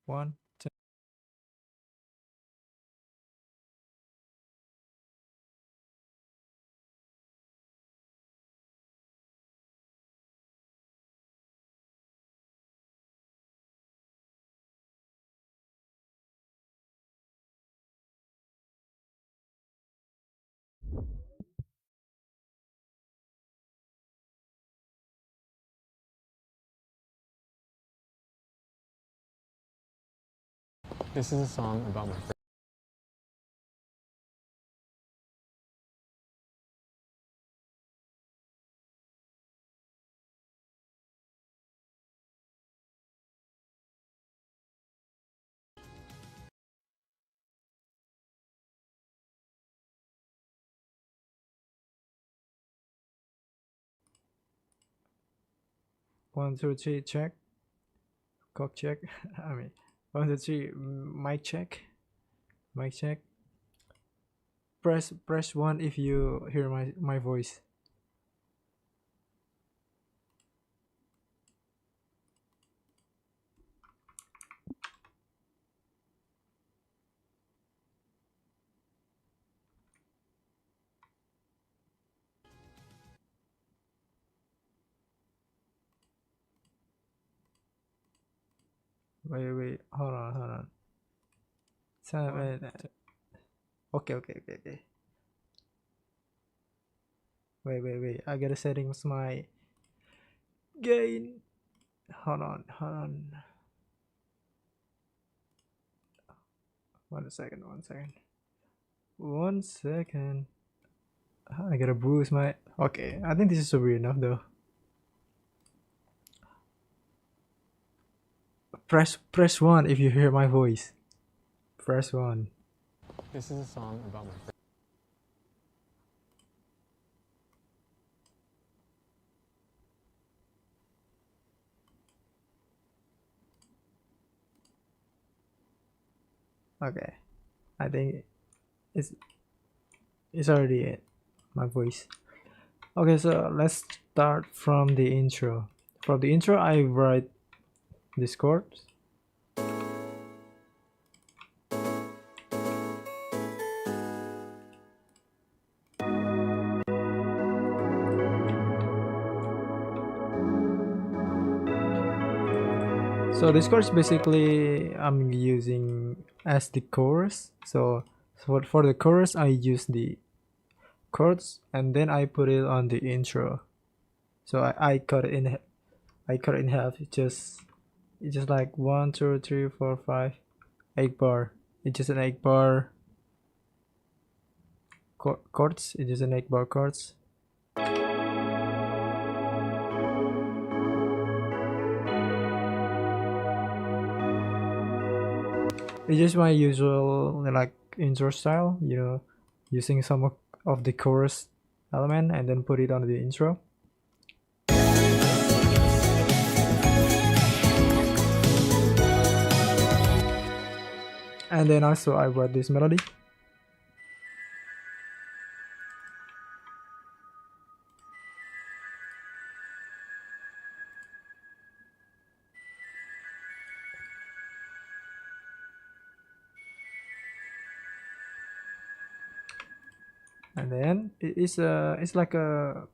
One, two. This is a song about my friend. One, two, three, check. Cock check. I mean, one, two, three, mic check. Mic check. Press one if you hear my voice. Wait, hold on. Okay. Wait. I gotta settings my gain. Hold on. One second. One second. I gotta boost my. Okay, I think this is weird enough though. Press one if you hear my voice. Press one. This is a song about my friend. Okay, I think it's it's already it. My voice. Okay, so let's start from the intro. For the intro, I write this chord. So this chord basically I'm using as the chorus. So for the chorus, I use the chords and then I put it on the intro. So I cut it in. I cut it in half. It's just like 1, 2, 3, 4, 5, 8 bar. It's just an 8 bar chords. It's just an 8 bar chords. It's just my usual like intro style, using some of the chorus element and then put it on the intro. And then also I wrote this melody. And then it's like a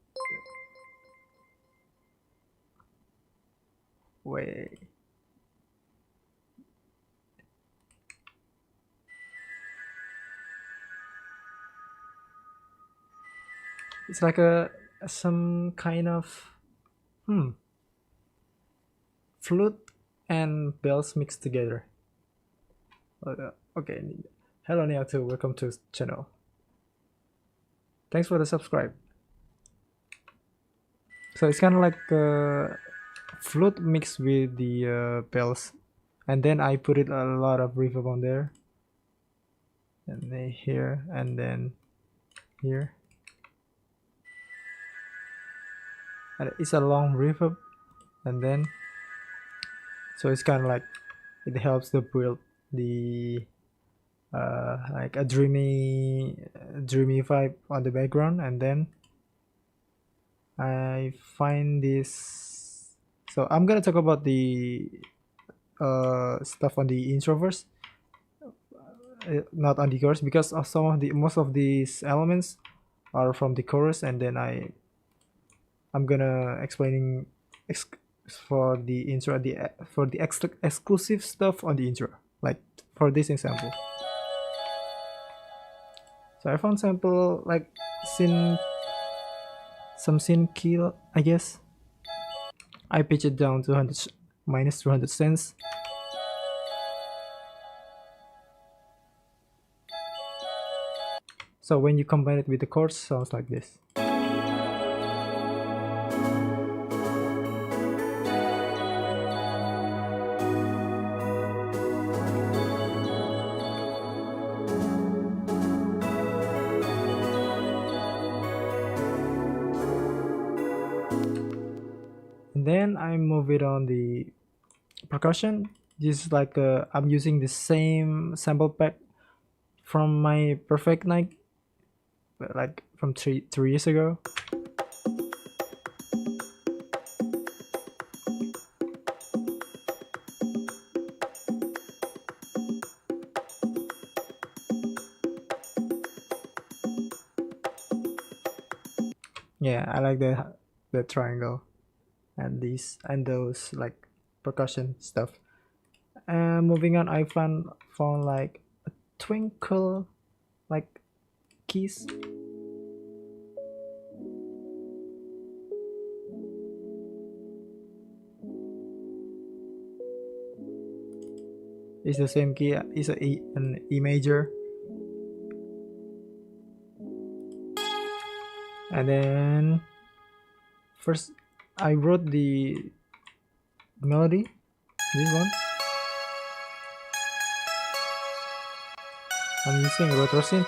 wait. It's like a some kind of flute and bells mixed together. Okay. Hello Niatu, welcome to channel. Thanks for the subscribe. So it's kind of like flute mixed with the bells, and then I put it a lot of reverb on there, and then here, and then here, and it's a long reverb, and then so it's kind of like it helps to build the like a dreamy vibe on the background, and then I find this. So I'm gonna talk about the stuff on the introverse, not on the chorus, because of most of these elements are from the chorus, and then I'm gonna explaining ex- for the intro, for the exclusive stuff on the intro, like for this example. So I found sample like some sync key, I guess. I pitch it down to 100 minus 200 cents. So when you combine it with the chords, sounds like this. And then I move it on the percussion. This is like I'm using the same sample pack from my Perfect Night, like from three years ago. Yeah, I like the triangle and those like percussion stuff. And moving on, I found like a twinkle like keys. It's the same key. It's an E major. And then first I wrote the melody, this one. I'm using retro synth.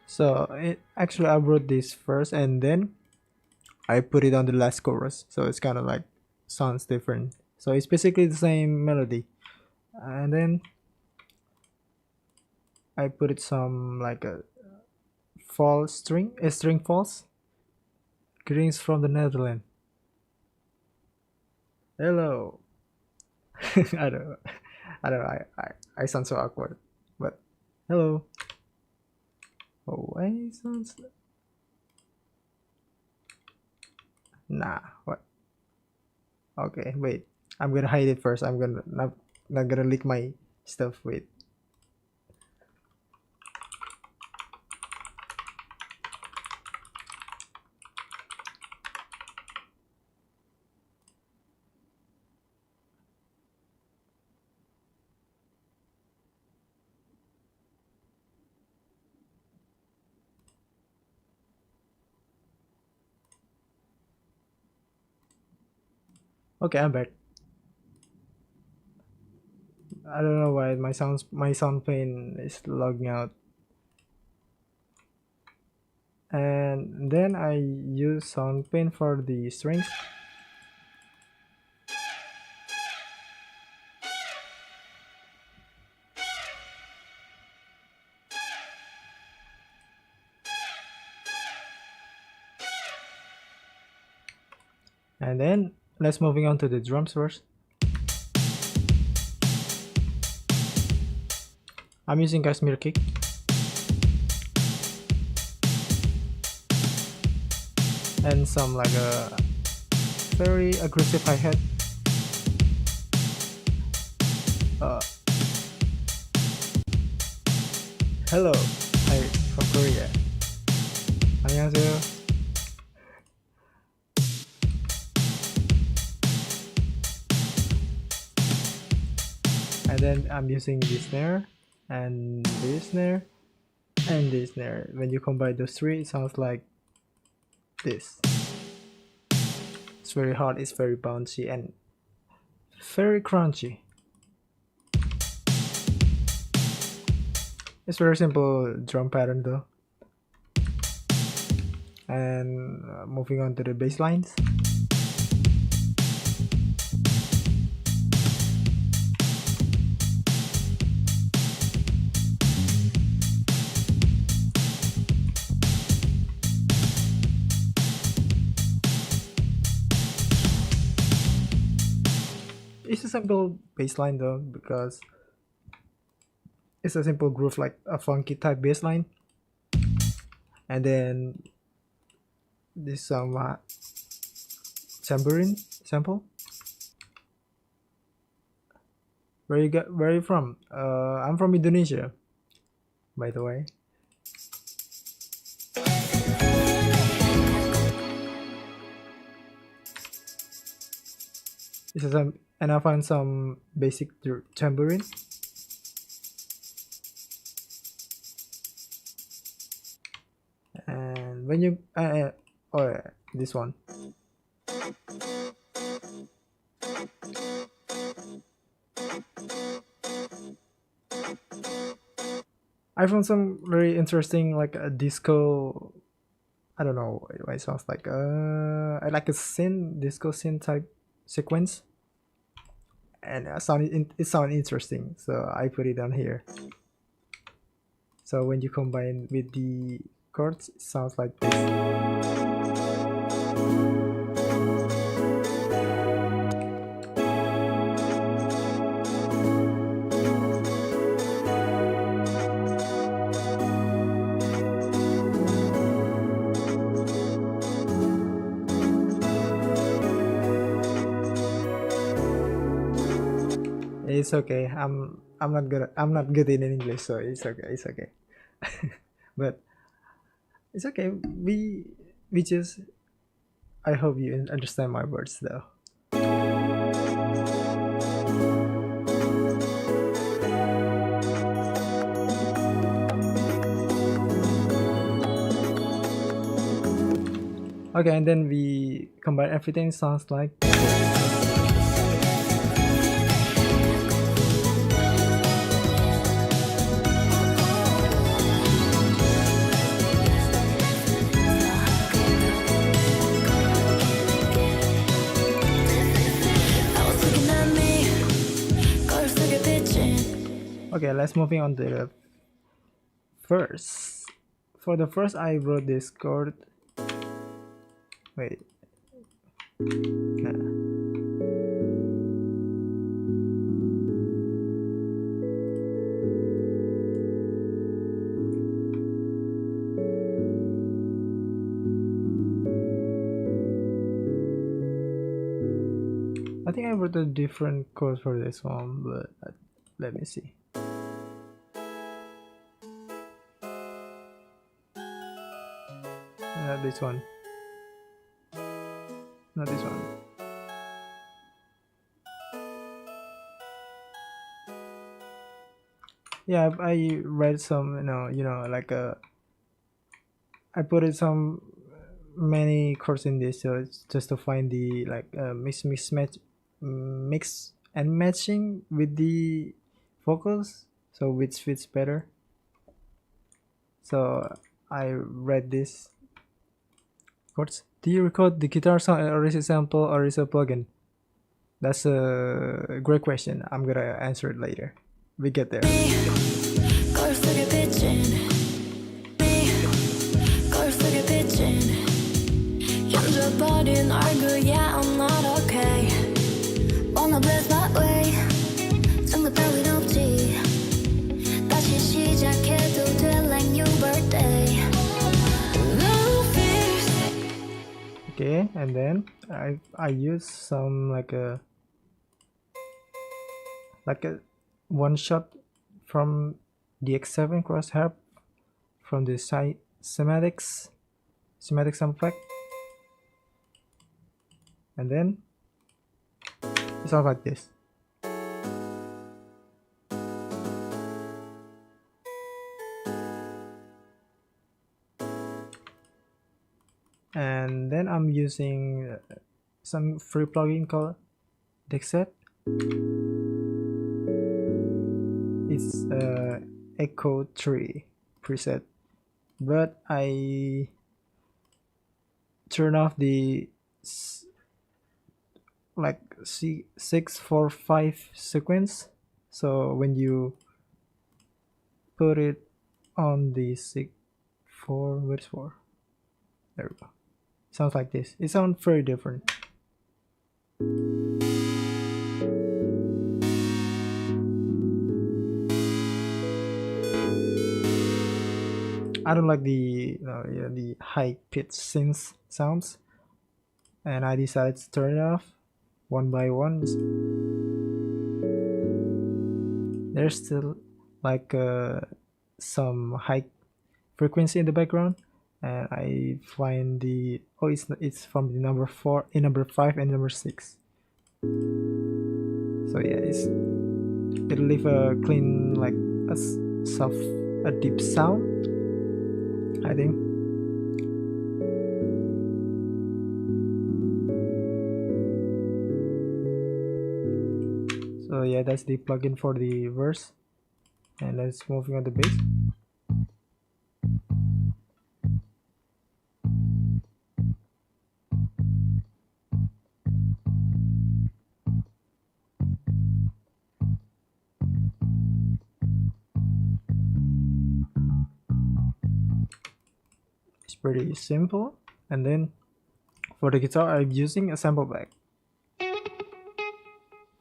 So actually I wrote this first and then I put it on the last chorus. So it's kind of like sounds different. So it's basically the same melody. And then I put it some like a string false. Greetings from the Netherlands. Hello. I don't know. I don't know. I sound so awkward. But hello. Oh, why sounds nah, what? Okay, wait. I'm gonna hide it first. I'm gonna not gonna leak my stuff. Wait. Okay, I'm back. I don't know why my sound pane is logging out. And then I use sound pane for the strings. And then let's moving on to the drums first. I'm using Kashmir kick. And some like a very aggressive hi-hat. Hello, I'm from Korea. 안녕하세요. And then I'm using this snare and this snare and this snare. When you combine those three, it sounds like this. It's very hard, it's very bouncy and very crunchy. It's very simple drum pattern though. And moving on to the bass lines. It's a simple bass line though, because it's a simple groove, like a funky type bass line. And then this some tambourine sample. Where you from? I'm from Indonesia, by the way. This is some, and I found some basic tambourine. And when you oh yeah, this one. I found some very interesting, like a disco. I don't know why it sounds like I like a disco synth type sequence, and it sounded interesting, so I put it on here. So when you combine with the chords, it sounds like this. It's okay. I'm not good in English, so it's okay. It's okay. But it's okay. We just I hope you understand my words though. Okay, and then we combine everything. Sounds like. Okay, let's moving on to the verse. For the verse, I wrote this chord. Wait. Nah. I think I wrote a different chord for this one, but let me see. Not this one. Not this one. Yeah, I read some, like I put it some many chords in this, so it's just to find the like mix and matching with the vocals, so which fits better. So I read this chords. Do you record the guitar sound, or is it sample, or is it a plugin? That's a great question. I'm gonna answer it later. We get there. I'm not okay. Wanna bless my way. 정말 별일 없지. 다시 시작해도 돼 like new birthday. No fears. Okay, and then I use some like a one shot from the X7 crosshair from the schematics effect. And then it sounds like this. And then I'm using some free plugin called Dexet. It's Echo 3 preset, but I turn off the like 6 4 5 sequence. So when you put it on the 6 4, where's 4? There we go. Sounds like this. It sounds very different. I don't like the high pitched synth sounds, and I decided to turn it off one by one. There's still like some high frequency in the background, and I find the it's from the number 4 in number 5 and number 6. So yeah, it'll leave a clean like soft a deep sound, I think. So yeah, that's the plugin for the verse, and let's moving on the bass. It's pretty simple. And then for the guitar, I'm using a sample bag.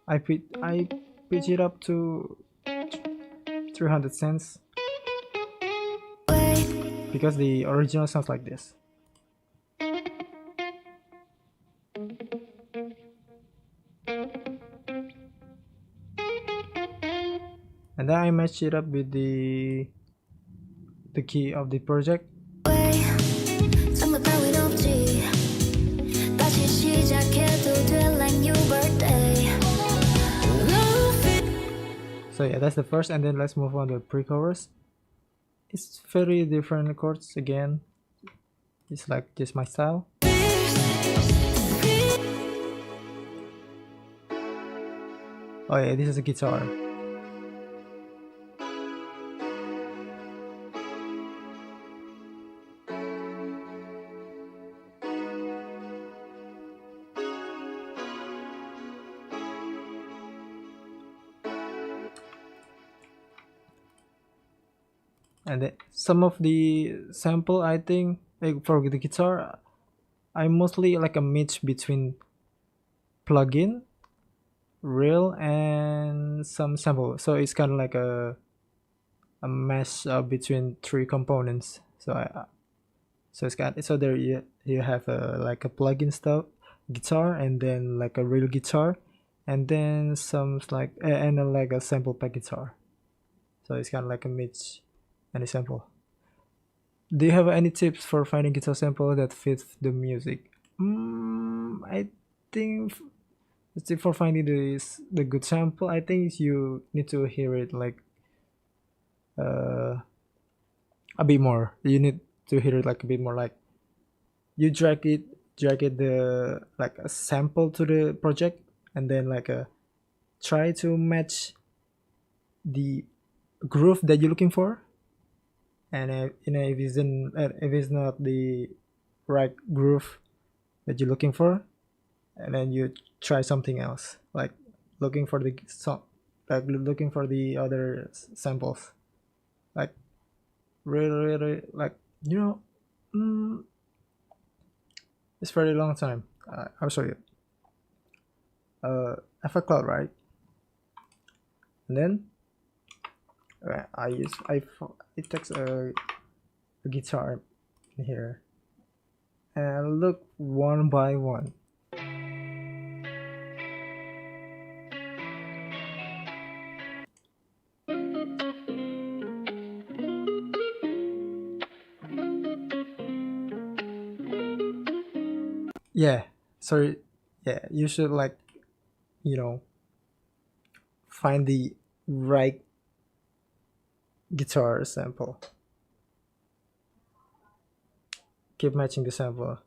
I pitch it up to 300 cents because the original sounds like this. And then I match it up with the key of the project. So yeah, that's the first, and then let's move on to the pre-chorus. It's very different chords again. It's like just my style. Oh yeah, this is a guitar. And then some of the sample, I think, like for the guitar, I mostly like a mix between plugin, real, and some sample. So it's kind of like a mesh between 3 components. So it's got so there you have like a plugin stuff guitar, and then like a real guitar, and then some like and then like a sample pack guitar. So it's kind of like a mix and a sample. Do you have any tips for finding guitar sample that fits the music? I think the tip for finding the good sample, I think you need to hear it like a bit more. You need to hear it like a bit more. Like you drag it the like a sample to the project, and then like try to match the groove that you're looking for. And if it's not the right groove that you're looking for, and then you try something else, like looking for the song, like looking for the other samples, like really like it's very long time. I'll show you. FL Cloud, right? And then it takes a guitar in here and look one by one. Yeah, sorry. Yeah, you should like find the right guitar sample. Keep matching the sample.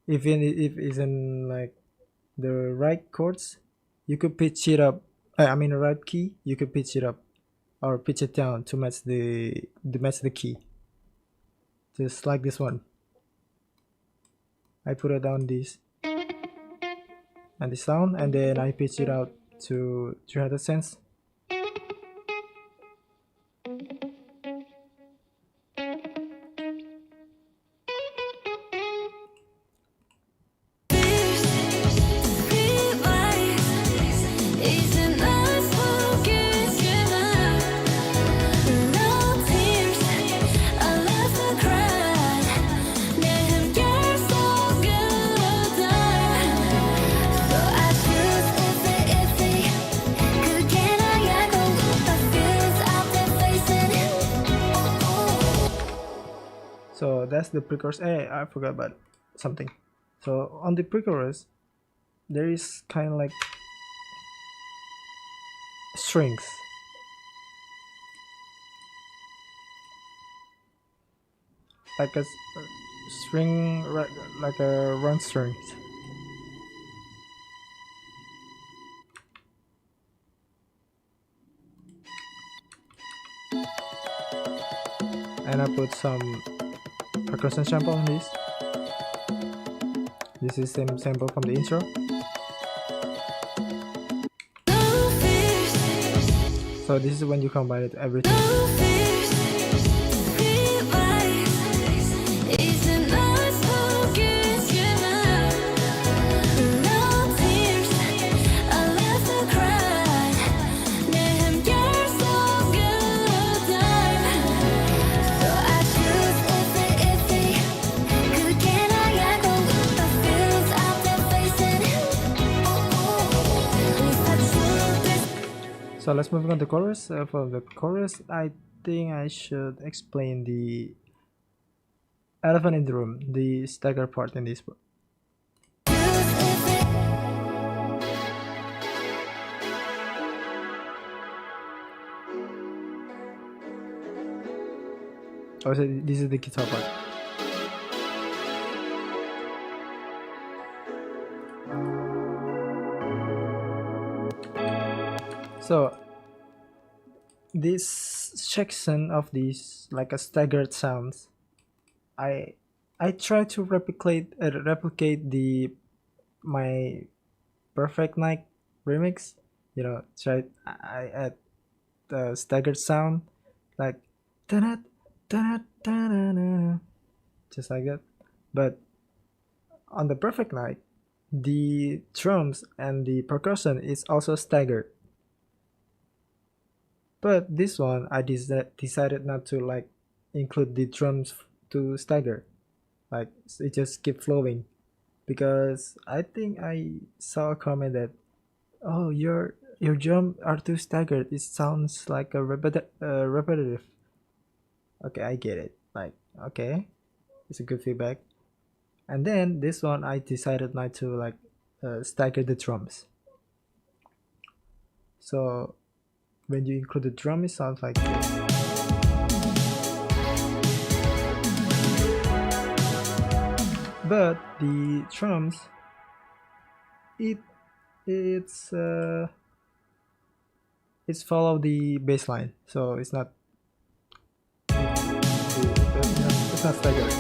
Even if it's in like the right chords, you could pitch it up. I mean the right key, you could pitch it up or pitch it down to match the key, just like this one. I put it down this and the sound, and then I pitch it out to 300 cents. So that's the pre-chorus. Hey, I forgot about something. So on the pre-chorus, there is kind of like strings. Like a string, like a run string. And I put some percussion sample on this. This is same sample from the intro. So this is when you combine it everything. So let's move on to the chorus. For the chorus, I think I should explain the elephant in the room, the stagger part in this book. Oh, so this is the guitar part. So this section of these like a staggered sounds, I try to replicate my Perfect Night remix. You know, I add the staggered sound like da da da, just like that. But on the Perfect Night, the drums and the percussion is also staggered. But this one I decided not to like include the drums to stagger, like it just keep flowing, because I think I saw a comment that, oh, your drum are too staggered, it sounds like a repetitive. Okay, I get it, like, okay, it's a good feedback. And then this one I decided not to like stagger the drums. So when you include the drum, it sounds like this. But the drums, it's follow the bass line, so it's not staggered.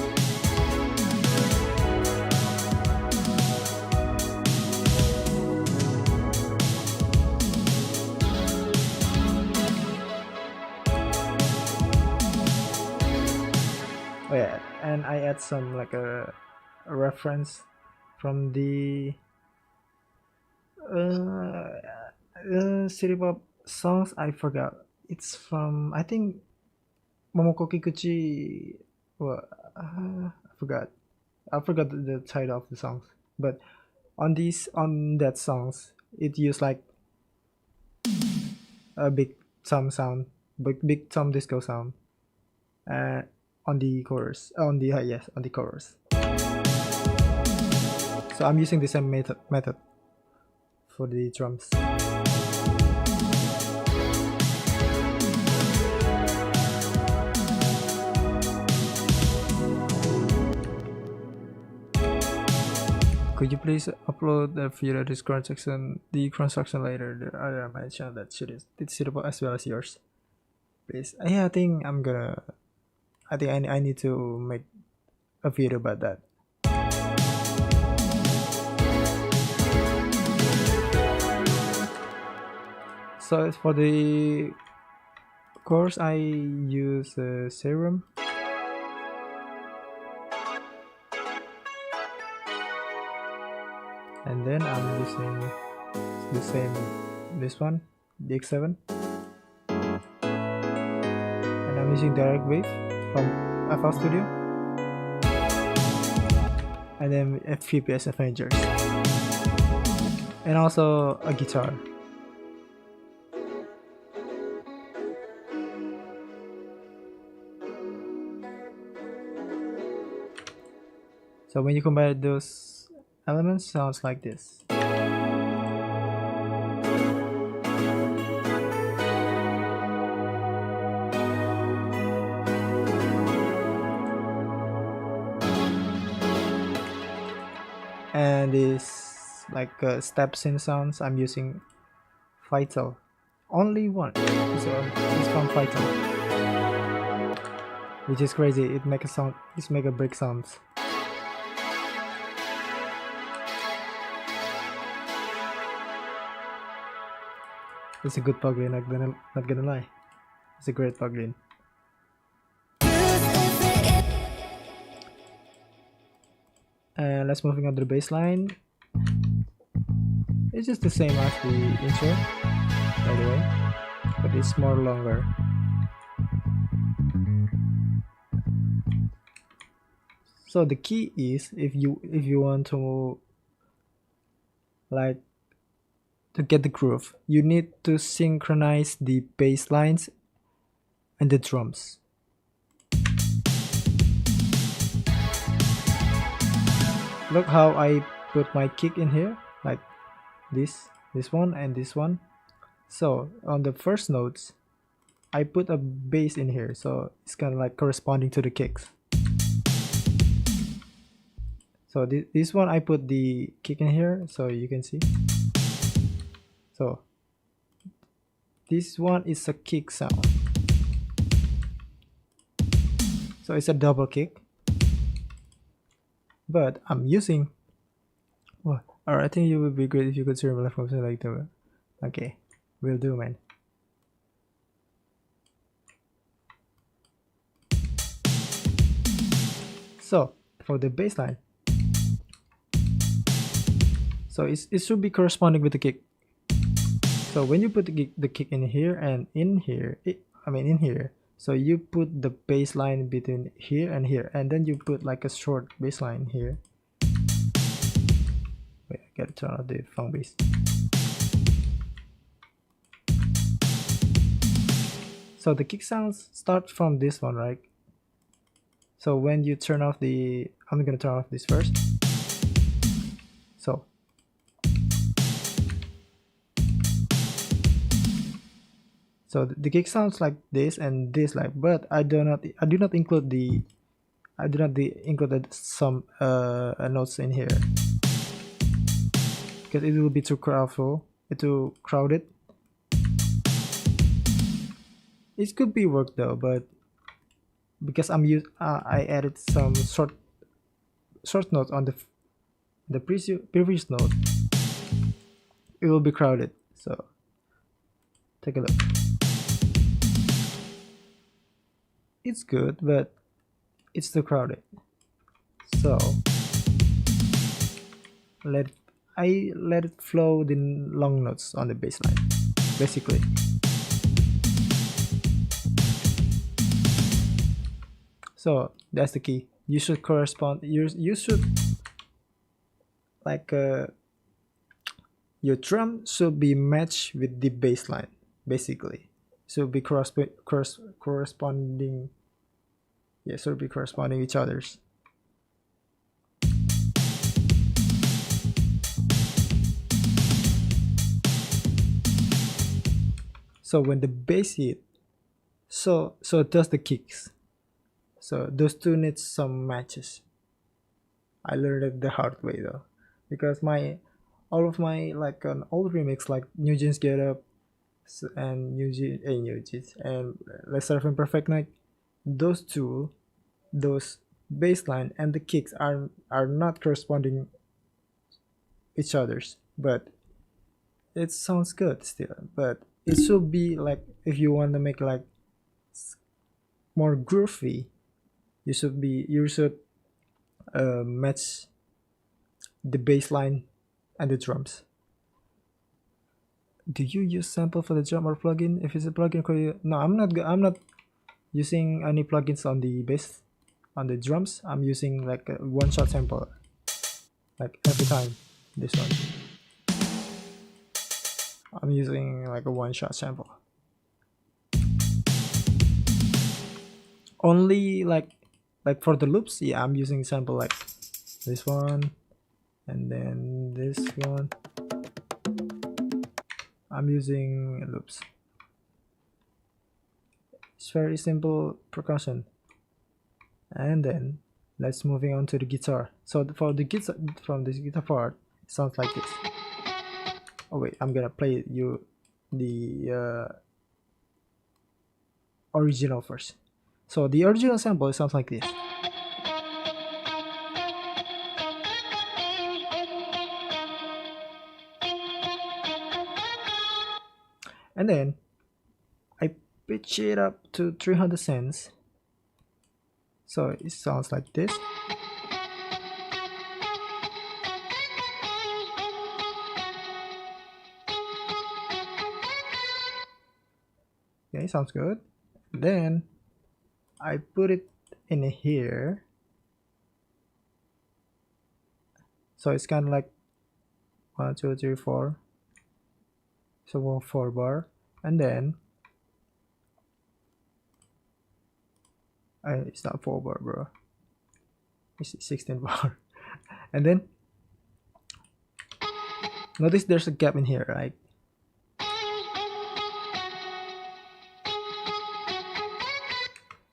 Oh yeah, and I add some like a reference from the city pop songs. I forgot. It's from, I think, Momoko Kikuchi. Well, I forgot. I forgot the title of the songs. But on that songs, it used like a big thumb sound, big thumb disco sound. On the chorus, on the chorus. So I'm using the same method for the drums. Could you please upload the video the construction later? I mentioned that shit is suitable as well as yours. bass. Yeah, I think I need to make a video about that. So for the course, I use Serum, and then I'm using the same this one, the X7, and I'm using Direct Wave from FL Studio, and then a few PS Avengers, and also a guitar. So when you combine those elements, sounds like this. And this like steps in sounds, I'm using Vital. Only one. It's from Vital, which is crazy. It make a sound. It make a break sounds. It's a good plugin. Not gonna lie. It's a great plugin. And let's moving on to the bass line. It's just the same as the intro, by the way, but it's more longer. So the key is if you want to like to get the groove, you need to synchronize the bass lines and the drums. Look how I put my kick in here, like this one and this one. So on the first notes, I put a bass in here, so it's kind of like corresponding to the kicks. So this one I put the kick in here, so you can see. So this one is a kick sound. So it's a double kick. But I'm using. Well, alright, I think it would be great if you could serve left option like that. Okay, will do, man. So for the bass line, so it should be corresponding with the kick. So when you put the kick in here and in here, in here, so you put the bass line between here, and then you put like a short bass line here. Wait, I gotta turn off the funk bass. So the kick sounds start from this one, right? So when you turn off the, I'm gonna turn off this first. So the kick sounds like this and this, like, but I do not include some notes in here because it will be too crowded. It could be worked though, but because I added some short notes on the previous note, it will be crowded. So take a look. It's good, but it's too crowded. So I let it flow the long notes on the bass line, basically. So that's the key. You should correspond. You should like your drum should be matched with the bass line, basically. Should be corresponding. Yeah, should be corresponding each other's. So when the bass hit, so does the kicks. So those two need some matches. I learned it the hard way though, because all of my like an old remix like New Jeans Get Up So, and New Jeans and Let's Surf in Perfect Night, those two, those baseline and the kicks are not corresponding each others, but it sounds good still. But it should be like, if you want to make like more groovy, you should match the bass line and the drums. Do you use sample for the drum or plugin? If it's a plugin, no, I'm not using any plugins on the bass, on the drums. I'm using like a one shot sample, like every time. This one, I'm using like a one shot sample. Only like for the loops, yeah, I'm using sample like this one, and then this one. I'm using loops. It's very simple percussion. And then let's moving on to the guitar. So for the guitar, from this guitar part, it sounds like this. Oh wait, I'm gonna play you the original first. So the original sample sounds like this. And then I pitch it up to 300 cents. So it sounds like this. Okay, sounds good. Then I put it in here. So it's kind of like 1, 2, 3, 4. So 4 bar, and then it's not 4 bar, bro. It's 16 bar. And then notice there's a gap in here, right?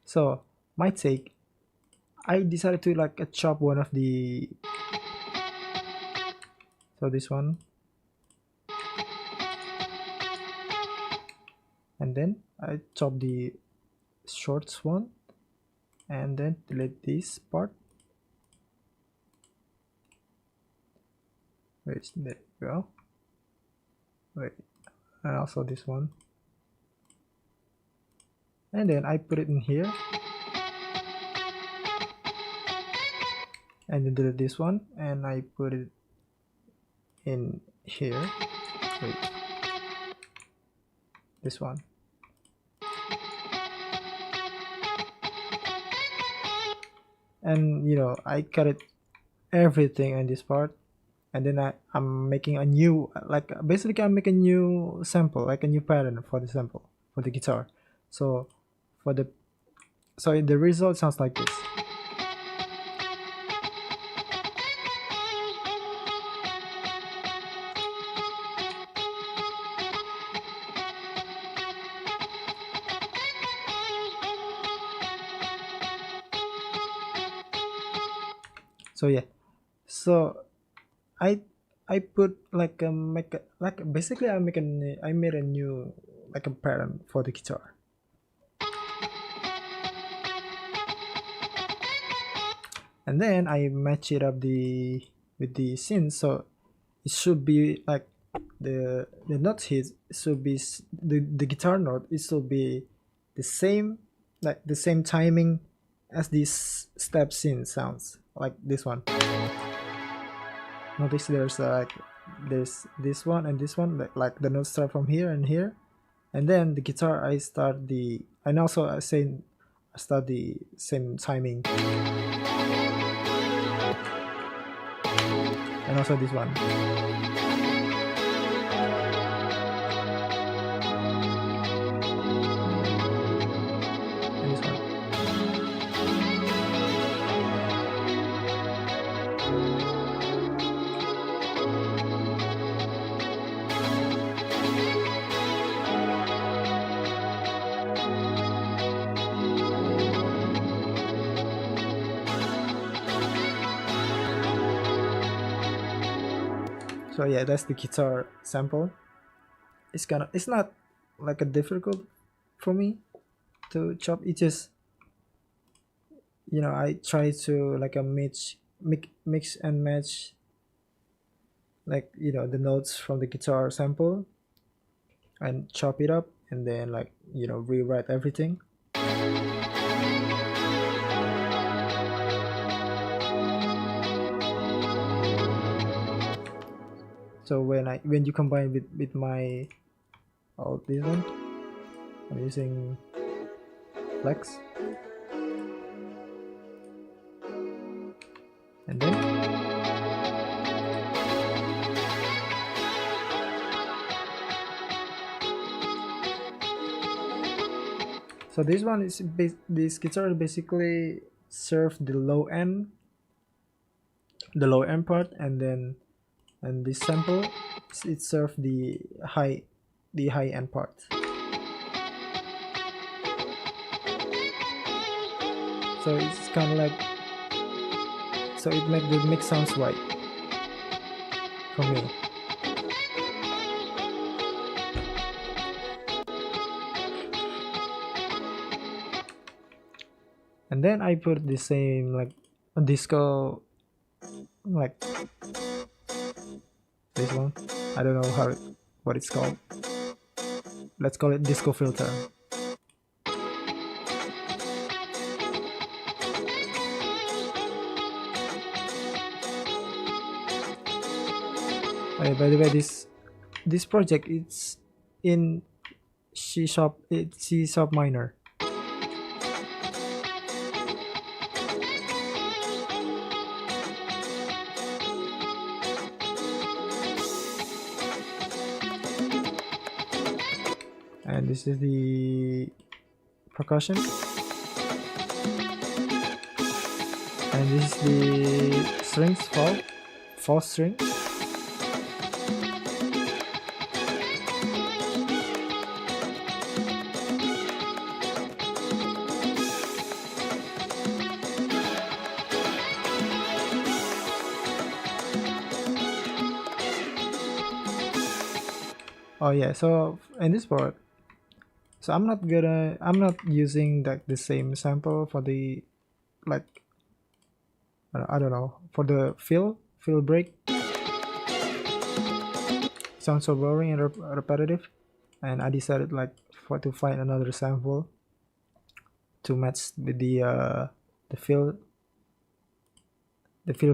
So my take, I decided to like chop one of the, so this one, and then I chop the shorts one, and then delete this part. Wait, there you go. Wait, and also this one, and then I put it in here, and then delete this one, and I put it in here. Wait, this one. And I cut it everything in this part, and then I'm making a new, like basically I'm making a new sample, like a new pattern for the sample for the guitar. So the result sounds like this. So yeah, so I put like basically I made a new like a pattern for the guitar. And then I match it up with the synth, so it should be like the note hits should be the guitar note. It should be the same, like the same timing as this step synth sounds, like this one. Notice there's like this one and this one, like the notes start from here and here, and then the guitar I start the, and also I start the same timing, and also this one. And this one. So yeah, that's the guitar sample. It's not like a difficult for me to chop. It just, I try to like a mix and match, like the notes from the guitar sample and chop it up, and then like rewrite everything. So when you combine with my this one, I'm using Flex, and then so this one is this guitar basically serve the low end part, and this sample it serve the high end part. So it's kind of like, so it make the mix sounds right for me. And then I put the same like a disco, like this one. I don't know what it's called. Let's call it disco filter. By the way, this project it's in C sharp minor. And this is the percussion, and this is the strings, fourth string. Oh yeah, so in this part, so I'm not using like the same sample for the, like, I don't know, for the fill break. Sounds so boring and repetitive, and I decided like to find another sample to match with the fill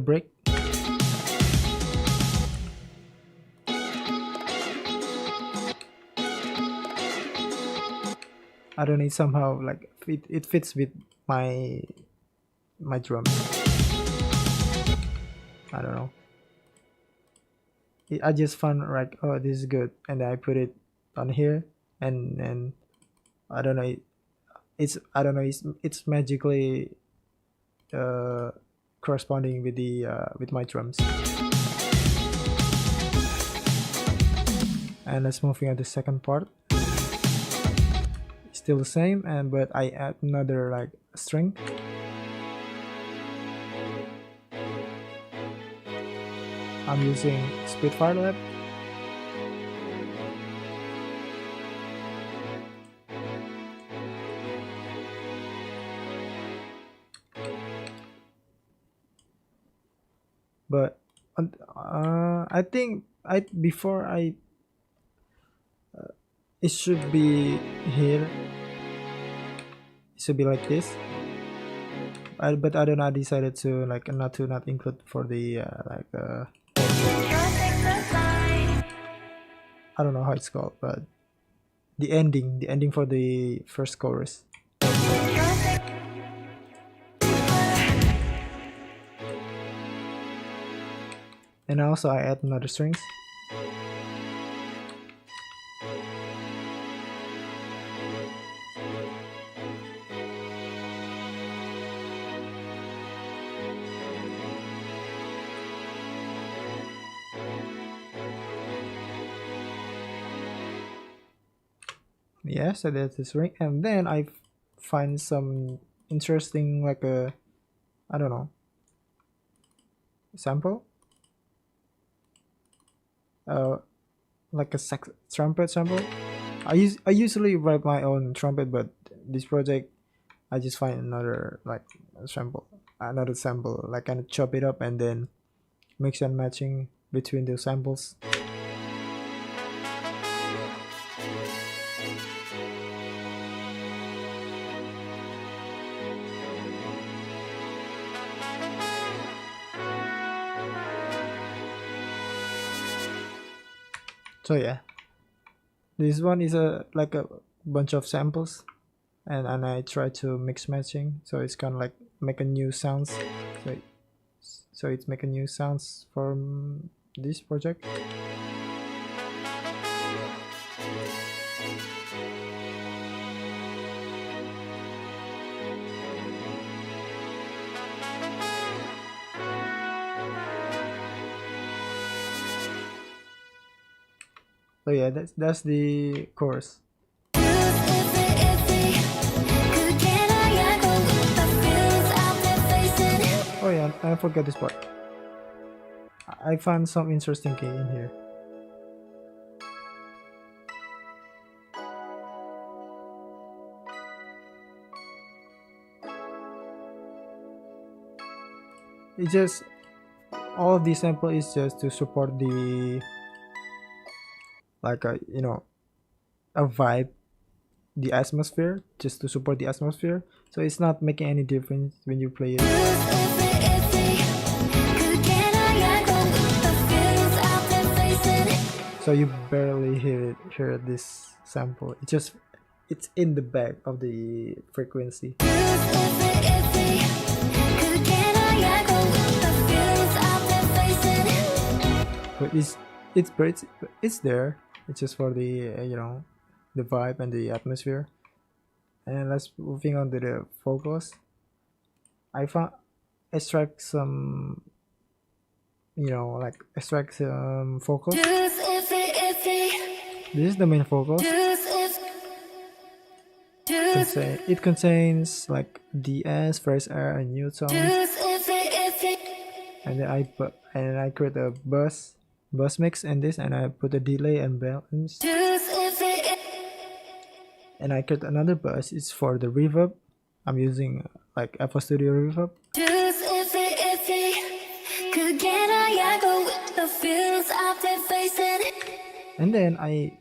break. I don't need somehow like it fits with my drums. I don't know. I just found like, oh, this is good, and I put it on here, and I don't know. It's magically corresponding with the with my drums. And let's moving on to the second part. Still the same, but I add another like string. I'm using Spitfire Lab. But I think before it should be here. It should be like this. But I don't know. I decided to like not include for the I don't know how it's called, but the ending for the first chorus. And also I add another strings. Yeah, so that's the string, and then I find some interesting like a, I don't know, sample, like a trumpet sample. I usually write my own trumpet, but this project I just find another like another sample, like kind of chop it up and then mix and matching between the samples. So yeah, this one is a like a bunch of samples, and I try to mix matching, so it's kind of like make a new sounds. So it's make a new sounds from this project. So yeah, that's the chorus. Oh yeah, I forgot this part. I found some interesting key in here. It's just all of these sample is just to support the like a a vibe, the atmosphere, just to support the atmosphere. So it's not making any difference when you play it. So you barely hear this sample. It's in the back of the frequency. But it's there. It's just for the the vibe and the atmosphere. And let's moving on to the vocals. I found extract some extract some vocals. This is the main vocal. It contains like DS, first air, and new tones. And then I create a bus mix in this, and I put a delay and balance. And I create another bus. It's for the reverb. I'm using like FL Studio reverb. And then I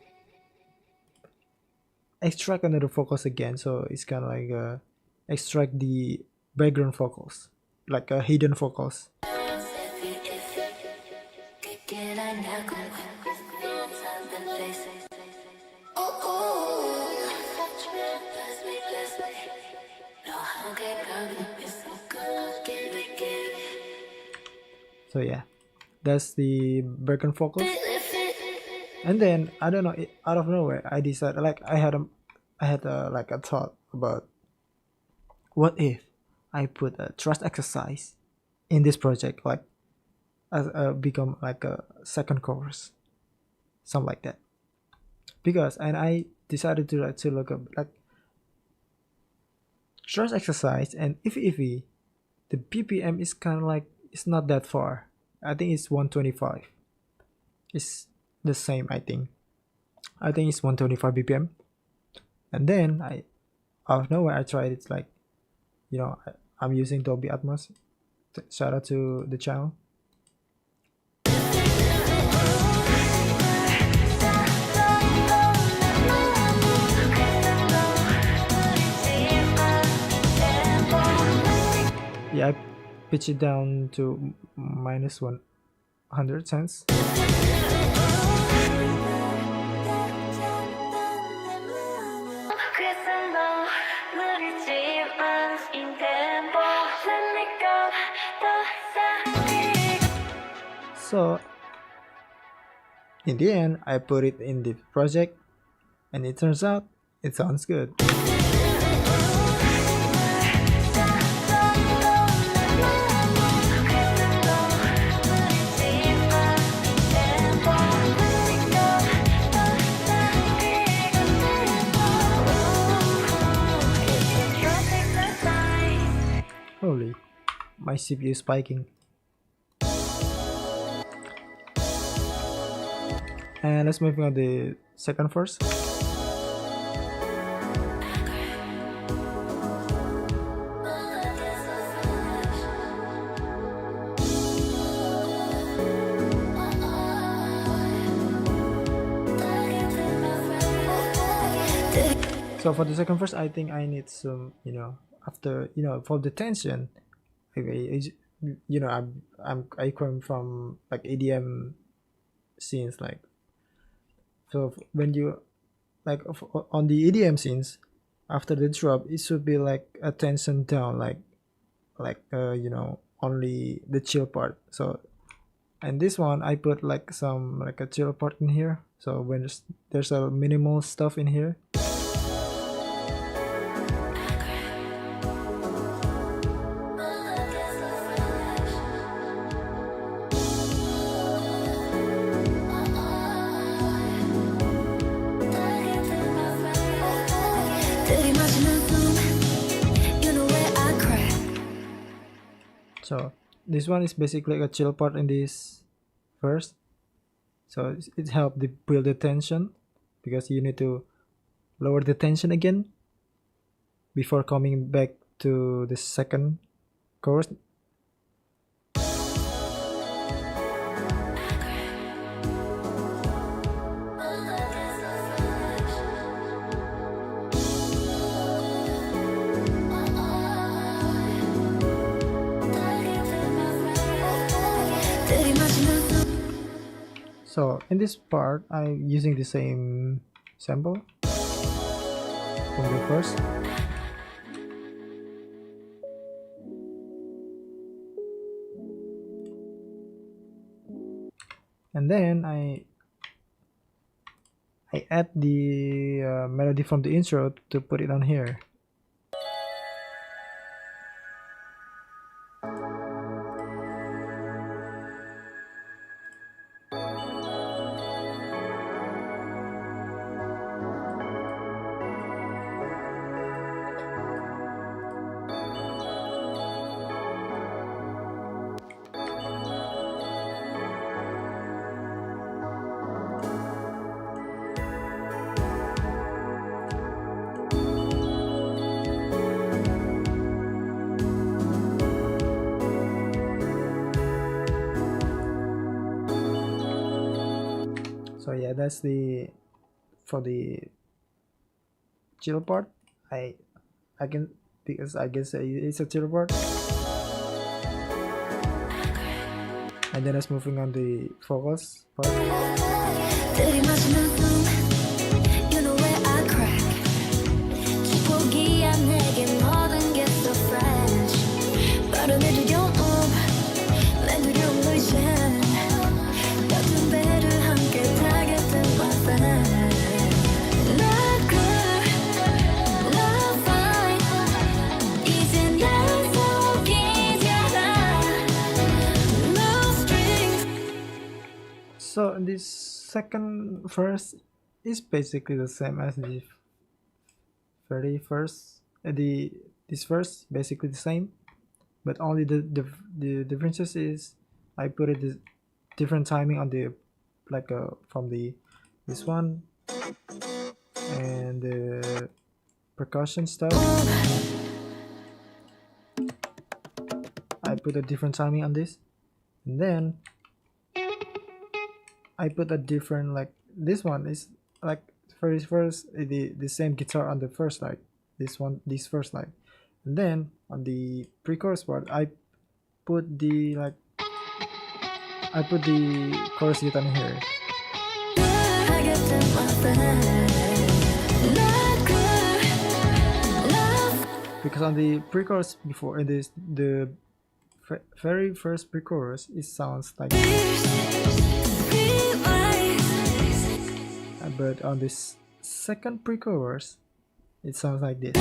extract another vocals again, so it's kind of like extract the background vocals, like a hidden vocals. So yeah, that's the background vocals. And then I don't know, out of nowhere, I decided like I had a like a thought about what if I put a trust exercise in this project, like as become like a second chorus, something like that. Because and I decided to look up like trust exercise and if the BPM is kind of like it's not that far. I think it's 125. It's the same. I think it's 125 BPM. And then out of nowhere I tried it, like I'm using Dolby Atmos. Shout out to the channel. Yeah, I pitch it down to minus 100 cents. So in the end, I put it in the project, and it turns out it sounds good. Holy, my CPU is spiking. And let's move on to the second verse. So for the second verse, I think I need some, after, for the tension, I come from like EDM scenes, like, so when you like on the EDM scenes, after the drop, it should be like a tension down, only the chill part. So and this one I put like some like a chill part in here. So when there's a minimal stuff in here. So this one is basically a chill part in this verse. So it helped build the tension, because you need to lower the tension again before coming back to the second chorus. So in this part, I'm using the same sample from the first. And then I add the melody from the intro to put it on here. So yeah, that's for the chill part. I can, because I guess it's a chill part. And then it's moving on the vocals part. So this second verse is basically the same as the very first. This verse basically the same, but only the differences is I put it different timing on the from this one and the percussion stuff. I put a different timing on this, and then I put a different, like, this one is like first the same guitar on the first line, this first line, and then on the pre-chorus part I put the chorus guitar in here. Because on the pre-chorus before, in the very first pre-chorus, it sounds like but on this second pre-chorus it sounds like this.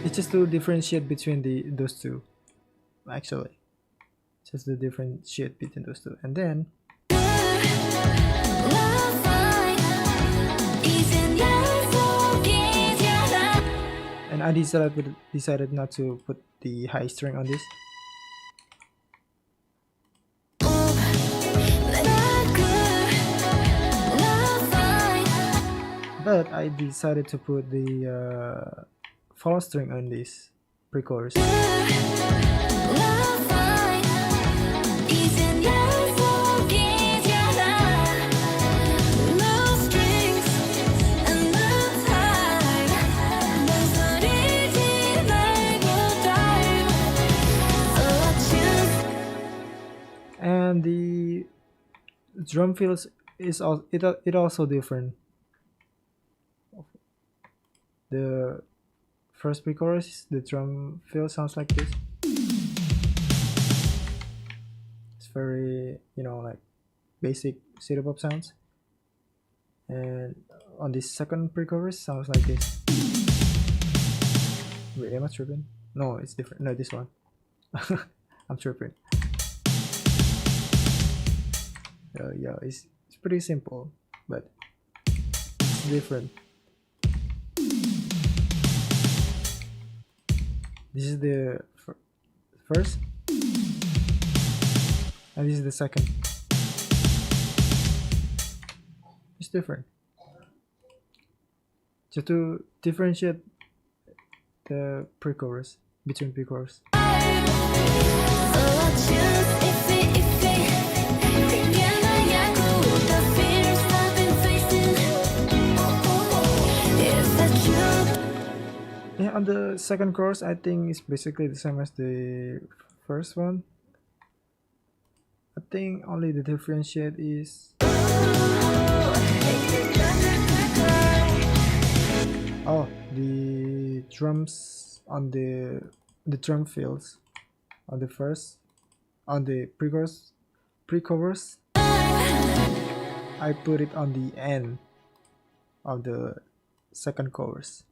It's just to differentiate between those two, actually, just to differentiate between those two. And then I decided not to put the high string on this. But I decided to put the 4 string on this pre-chorus. drum fills is it also different. The first pre-chorus, the drum fill sounds like this. It's very, like basic city pop sounds. And on this second pre-chorus sounds like this. Wait, am I tripping? No, it's different. No, this one. I'm tripping. Yeah, it's pretty simple, but it's different. This is the first, and this is the second. It's different. Just to differentiate the pre-chorus between pre-chorus. Yeah, on the second chorus, I think it's basically the same as the first one. I think only the differentiate is the drums on the drum fills on the first, on the pre-chorus. I put it on the end of the second chorus.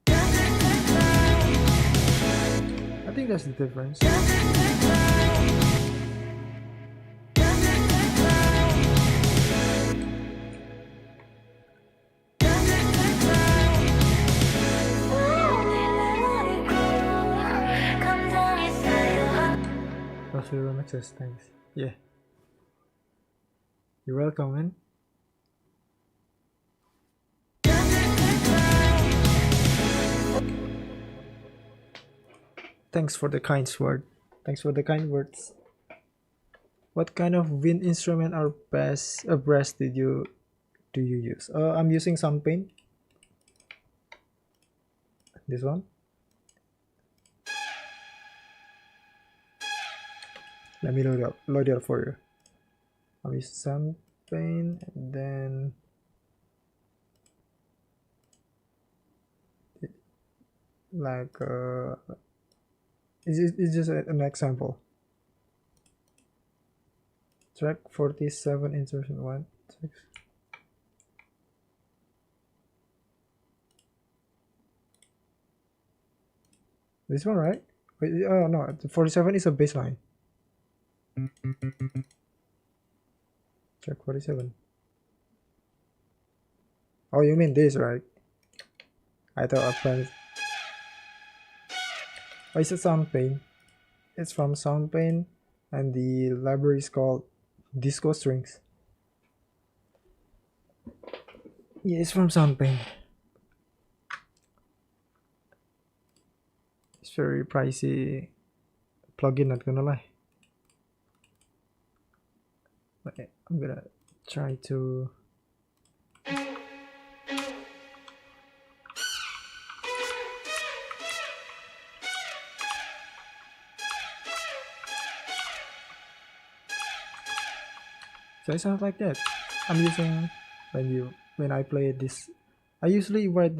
I think that's the difference. Prasty remixes, thanks. Yeah. You're welcome, man. Thanks for the kind word. Thanks for the kind words. What kind of wind instrument or brass do you use? I'm using Soundpaint. This one. Let me load it up for you. I'm using Soundpaint, and then like it's just an example. Track 47 insertion 1 6. This one, right? Wait, oh no, the 47 is a baseline. Track 47. Oh, you mean this, right? I thought I pressed. Oh, it's a Soundpaint. It's from Soundpaint, and the library is called Disco Strings. Yeah, it's from Soundpaint. It's very pricey plugin, not gonna lie. But I'm gonna try to. So it sounds like that. I'm using when I play this. I usually write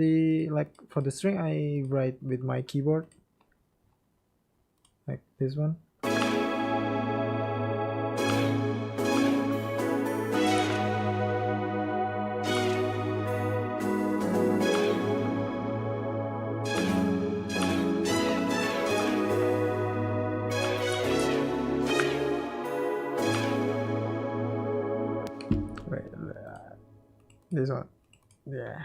for the string. I write with my keyboard, like this one. Wait, this one. Yeah.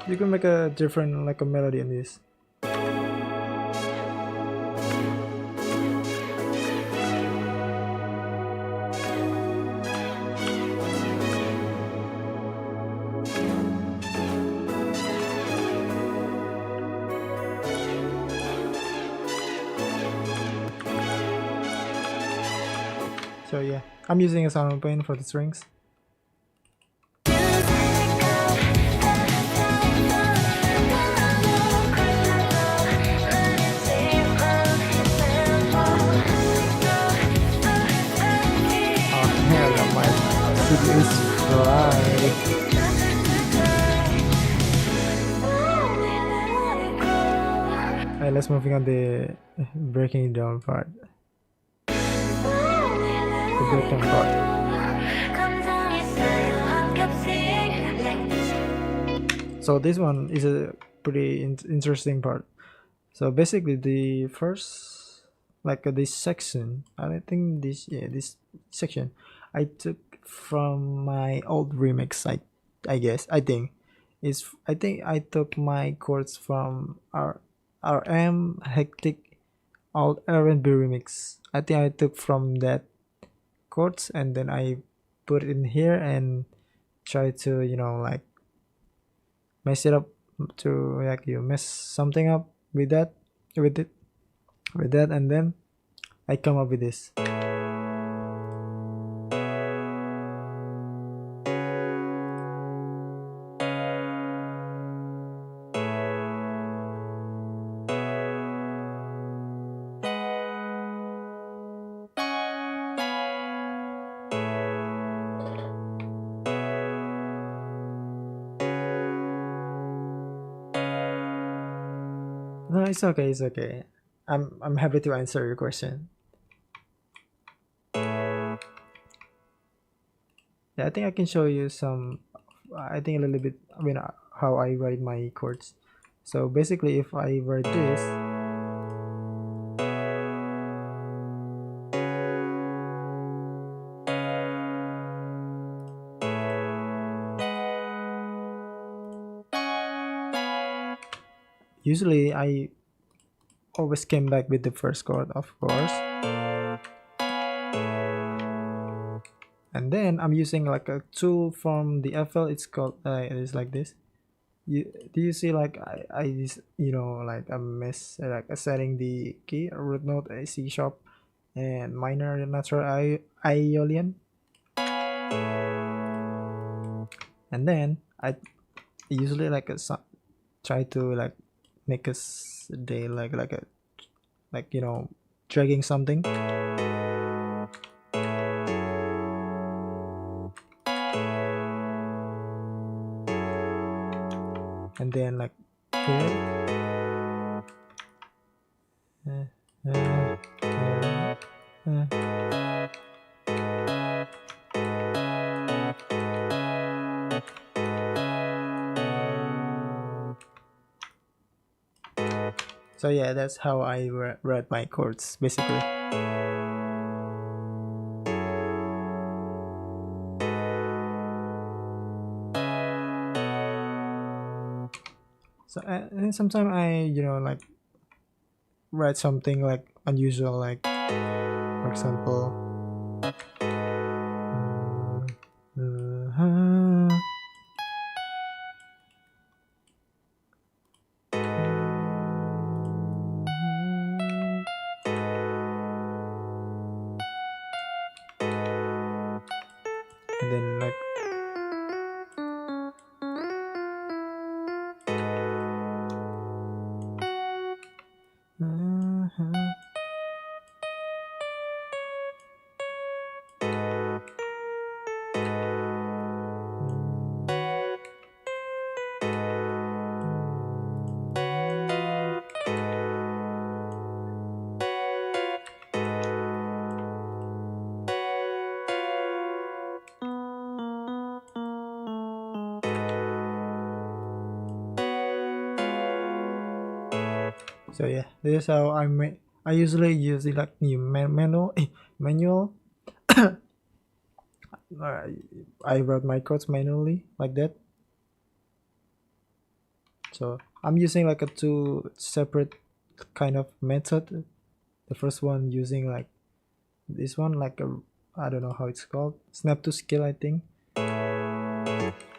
You can make a different like a melody in this. So yeah, I'm using a sound pane for the strings. Oh hell, my CPU is fried. Alright, let's moving on the breaking it down part. The breakdown part. So this one is a pretty interesting part. So basically, the first, like this section, I think this section, I took from my old remix. I guess I think I took my chords from RM Hectic Old R&B remix. I think I took from that chords and then I put it in here and try to like mess it up to like you mess something up with that with it with that and then I come up with this. No, it's okay, it's okay. I'm happy to answer your question. Yeah, I think I can show you some. I think a little bit. I mean, how I write my chords. So basically, if I write this, usually I always came back with the first chord, of course, and then I'm using like a tool from the FL. It's called. It is like this. Do you see like I just like I miss like setting the key root note a C sharp and minor natural Iolian, and then I usually like try to like make they like a like dragging something, and then like here. So yeah, that's how I write my chords basically. So and sometimes I like write something like unusual, like for example, and then like so yeah, this is how I usually use it like new manual. I wrote my chords manually like that. So I'm using like a two separate kind of method. The first one using like this one, like a I don't know how it's called, snap to scale, I think.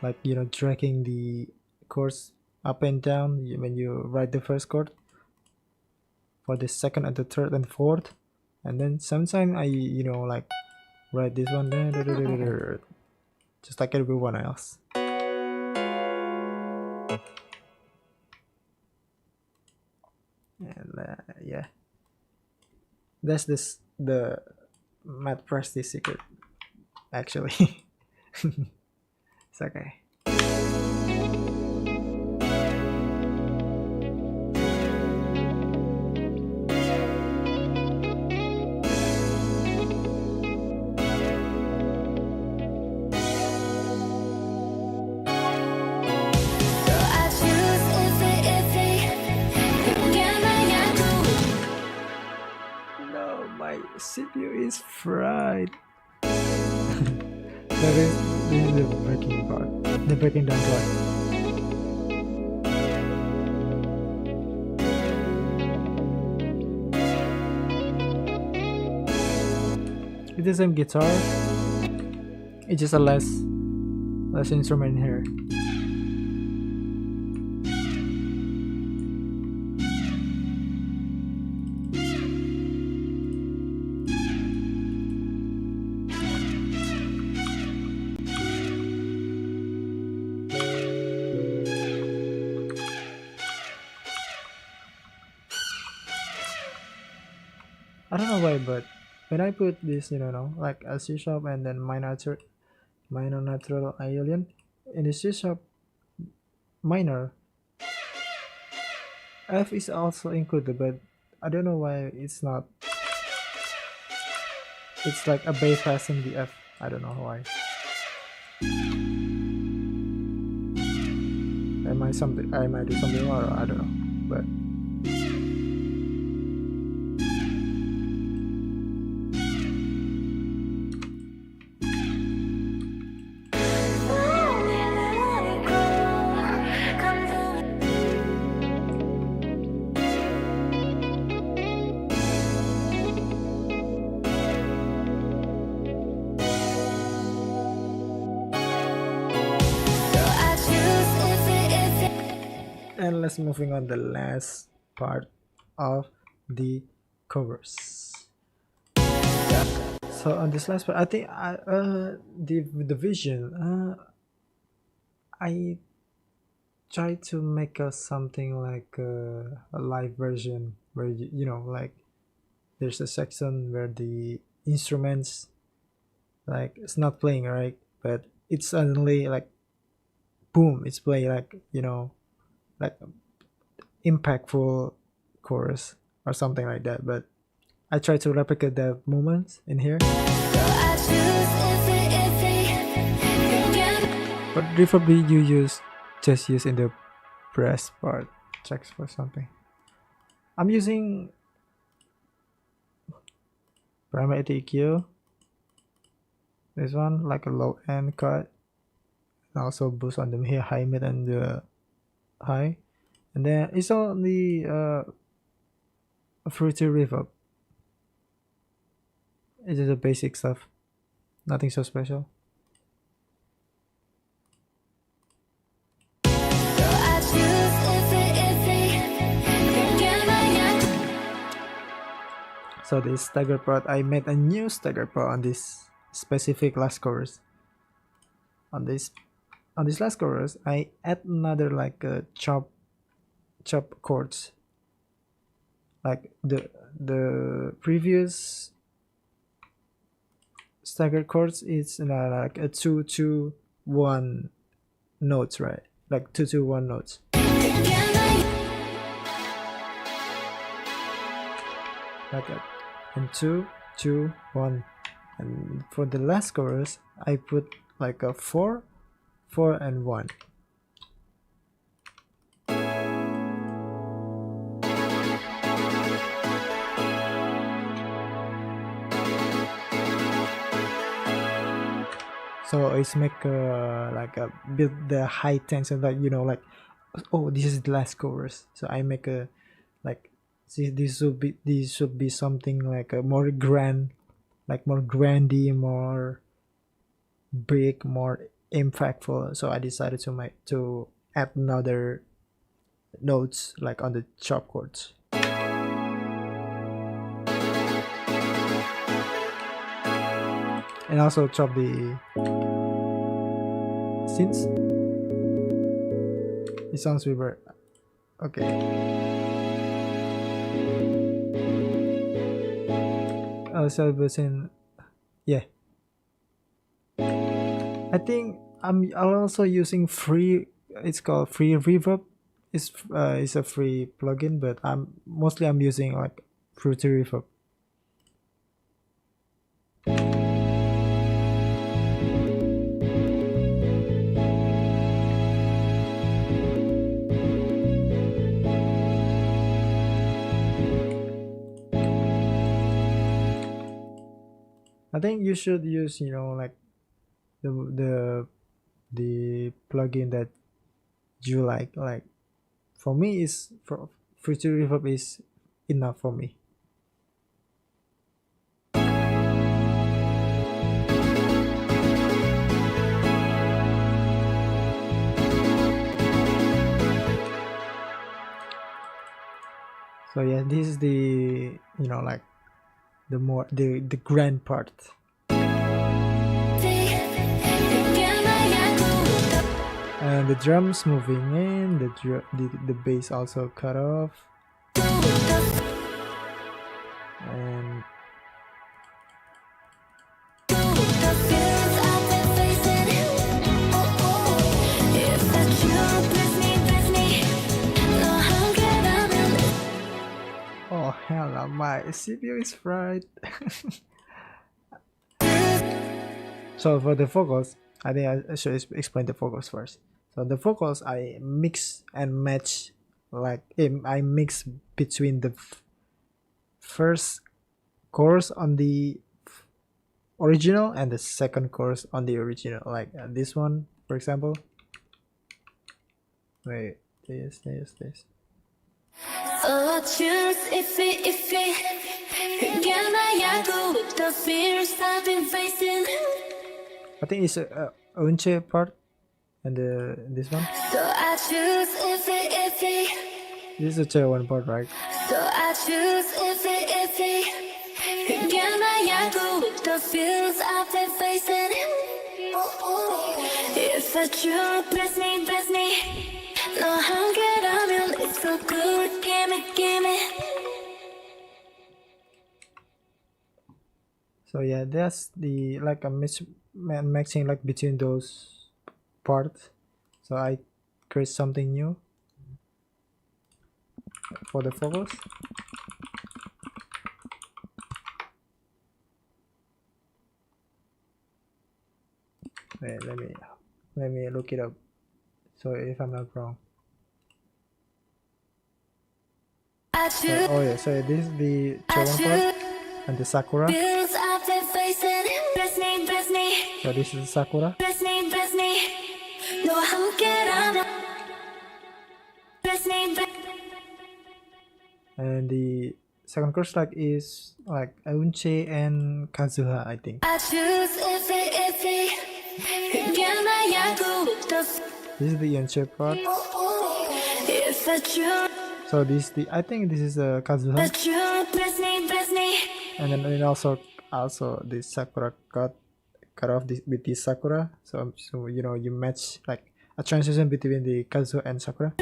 Like dragging the chords up and down when you write the first chord for the second and the third and fourth, and then sometimes I like write this one down, just like everyone else. And yeah, that's the Matt Prasty secret actually. It's okay. No, my CPU is fried. This is the breaking part, the breaking down part. It's the same guitar. It's just a less instrument here. I don't know why, but when I put this, like a C sharp and then minor natural alien in the C sharp minor, F is also included, but I don't know why it's not. It's like a bypassing the F. I don't know why. I might do something wrong. I don't know, but. And let's moving on the last part of the covers. So on this last part, I think the vision. I try to make something like a live version where like there's a section where the instruments like it's not playing, right, but it's suddenly like boom, it's playing, like like impactful chorus or something like that. But I try to replicate the moments in here. What reverb do you just use in the brass part? Checks for something. I'm using primary EQ. This one like a low end cut, and also boost on the high, mid, and the high. And then it's only fruity reverb. It is the basic stuff, nothing so special. So this stagger part, I made a new stagger part on this specific last chorus. On this last chorus, I add another like chop chords. Like the previous staggered chords, it's like a 2-2-1 notes, right? Like 2-2-1 notes. Like that. And 2-2-1. And for the last chorus, I put like a 4-4-1. So it's make like a build the high tension, like like, oh, this is the last chorus, so I make a like, see, this should be something like a more grand, like more grandy, more big, more impactful. So I decided to add another notes like on the chop chords. and also chop the synths. It sounds reverb. Okay. So yeah. I think I'm also using free. It's called free reverb. It's a free plugin, but I'm using like Fruity Reverb. I think you should use like the plugin that you like. Like for me, is for Fruity Reverb is enough for me. So yeah, this is the like the grand part. And the drums moving in, the bass also cut off. And oh hell, my CPU is fried. So for the vocals, I think I should explain the vocals first. So the vocals I mix and match, like I mix between the first chorus on the original and the second chorus on the original. Like this one, for example. Wait, this. Fortunes, if the fears I've been facing. I think it's a unche part, and this one. So I choose if This is a chair one part, right? So I choose if the fears I've been facing. If I true, bless me. No hunger, it's so good, give me. So yeah, that's the like a matching like between those parts. So I create something new for the vocals. Wait, let me look it up. So if I'm not wrong. Oh yeah, so this is the Chawan part and the Sakura. So this is the Sakura. And the second chorus like is like Eunche and Kazuha, I think. This is the Eunche part. So I think this is Kazuha. And then it also the Sakura cut off with the Sakura. So you match like a transition between the Kazuha and Sakura.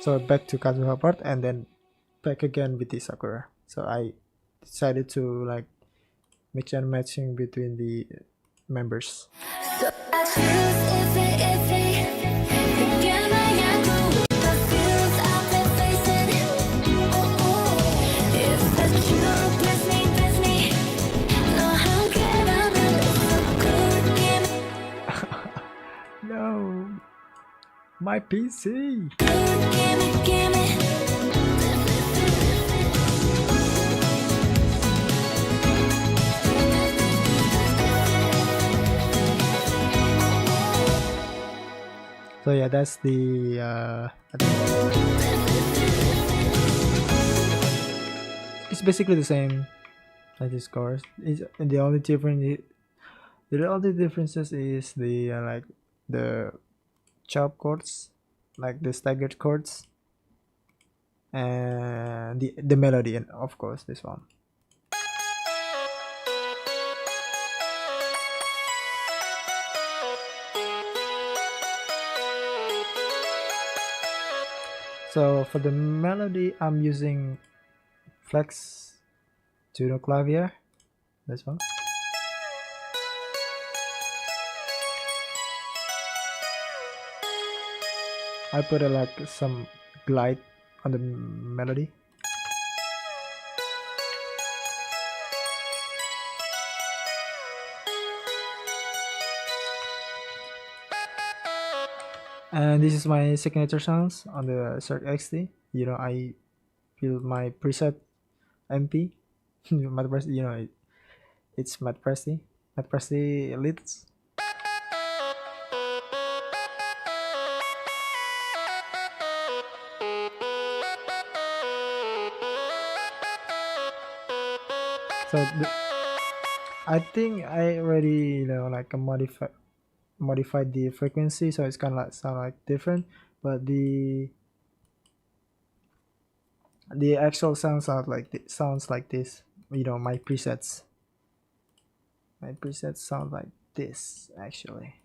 So back to Kazuha part and then back again with the Sakura. So I decided to like mix and matching between the members. No, my PC. So yeah, that's the it's basically the same as this chorus. The only differences is the like the chop chords, like the staggered chords. and the melody, and of course this one. So for the melody, I'm using Flex Juno Clavier. This one. I put like some glide on the melody. And this is my signature sounds on the Cirque XT. I build my preset MP. Matt Prasty, it's Matt Prasty. Matt Prasty leads. So I think I already like modified the frequency, so it's kind of like sound like different, but the actual sounds sounds like this. My presets sound like this actually.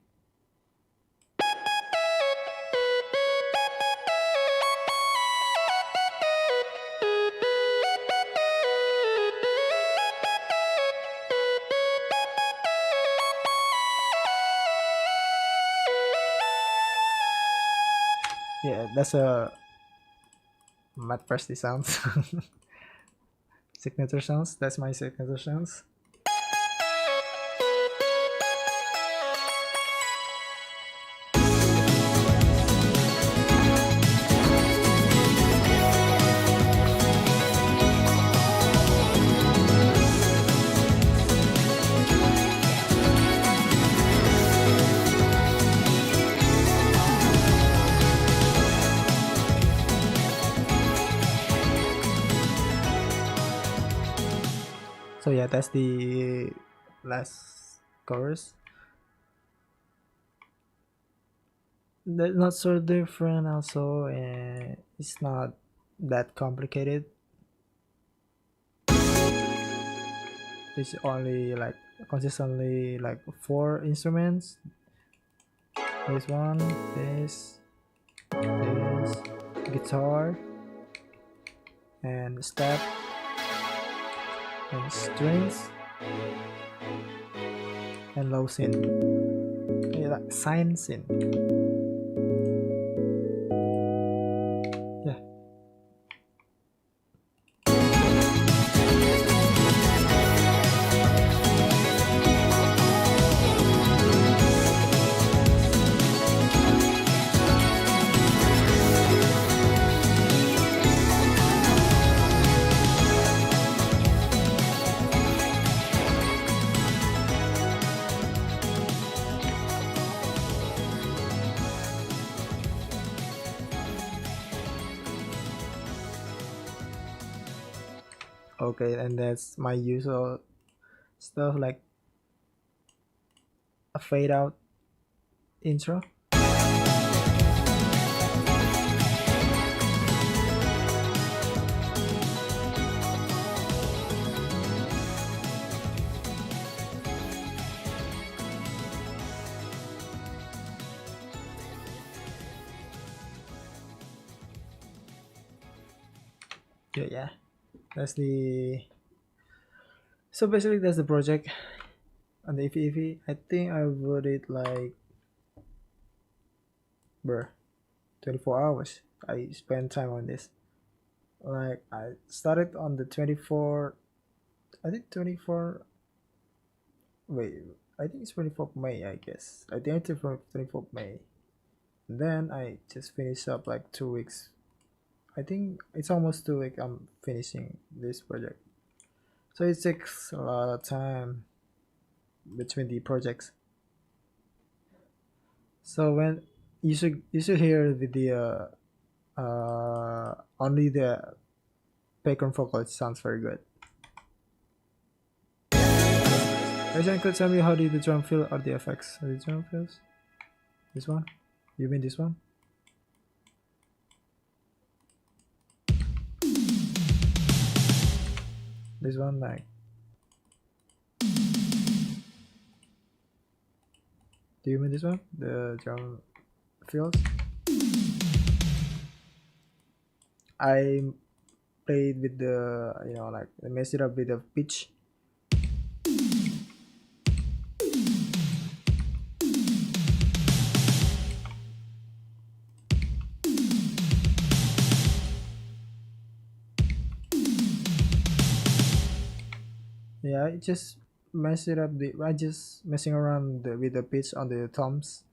Yeah, that's a Matt Presti sounds. Signature sounds. That's my signature sounds. So yeah, that's the last chorus. That's not so different also, and it's not that complicated. It's only like consistently like 4 instruments. This one, this, guitar, and step, and strings, and low synth. Yeah, like sine synth. Yeah. Okay, and that's my usual stuff, like a fade out intro. Yeah, that's the so basically that's the project on the EV. I think I wrote it like 24 hours. I spent time on this. Like I started on the 24, I think 24, wait, I think it's 24th May, I guess. I think it's 24th May. And then I just finished up like 2 weeks. I think it's almost 2 weeks I'm finishing this project. So it takes a lot of time between the projects. So when you should hear the only the background vocal, it sounds very good. Agent, could tell me how did the drum feel or the effects? Are the drum feels? This one? You mean this one? This one, like, do you mean this one? The drum fills? I played with the, like, I messed it up with the pitch. Yeah, I just mess it up. I just messing around with the pitch on the toms,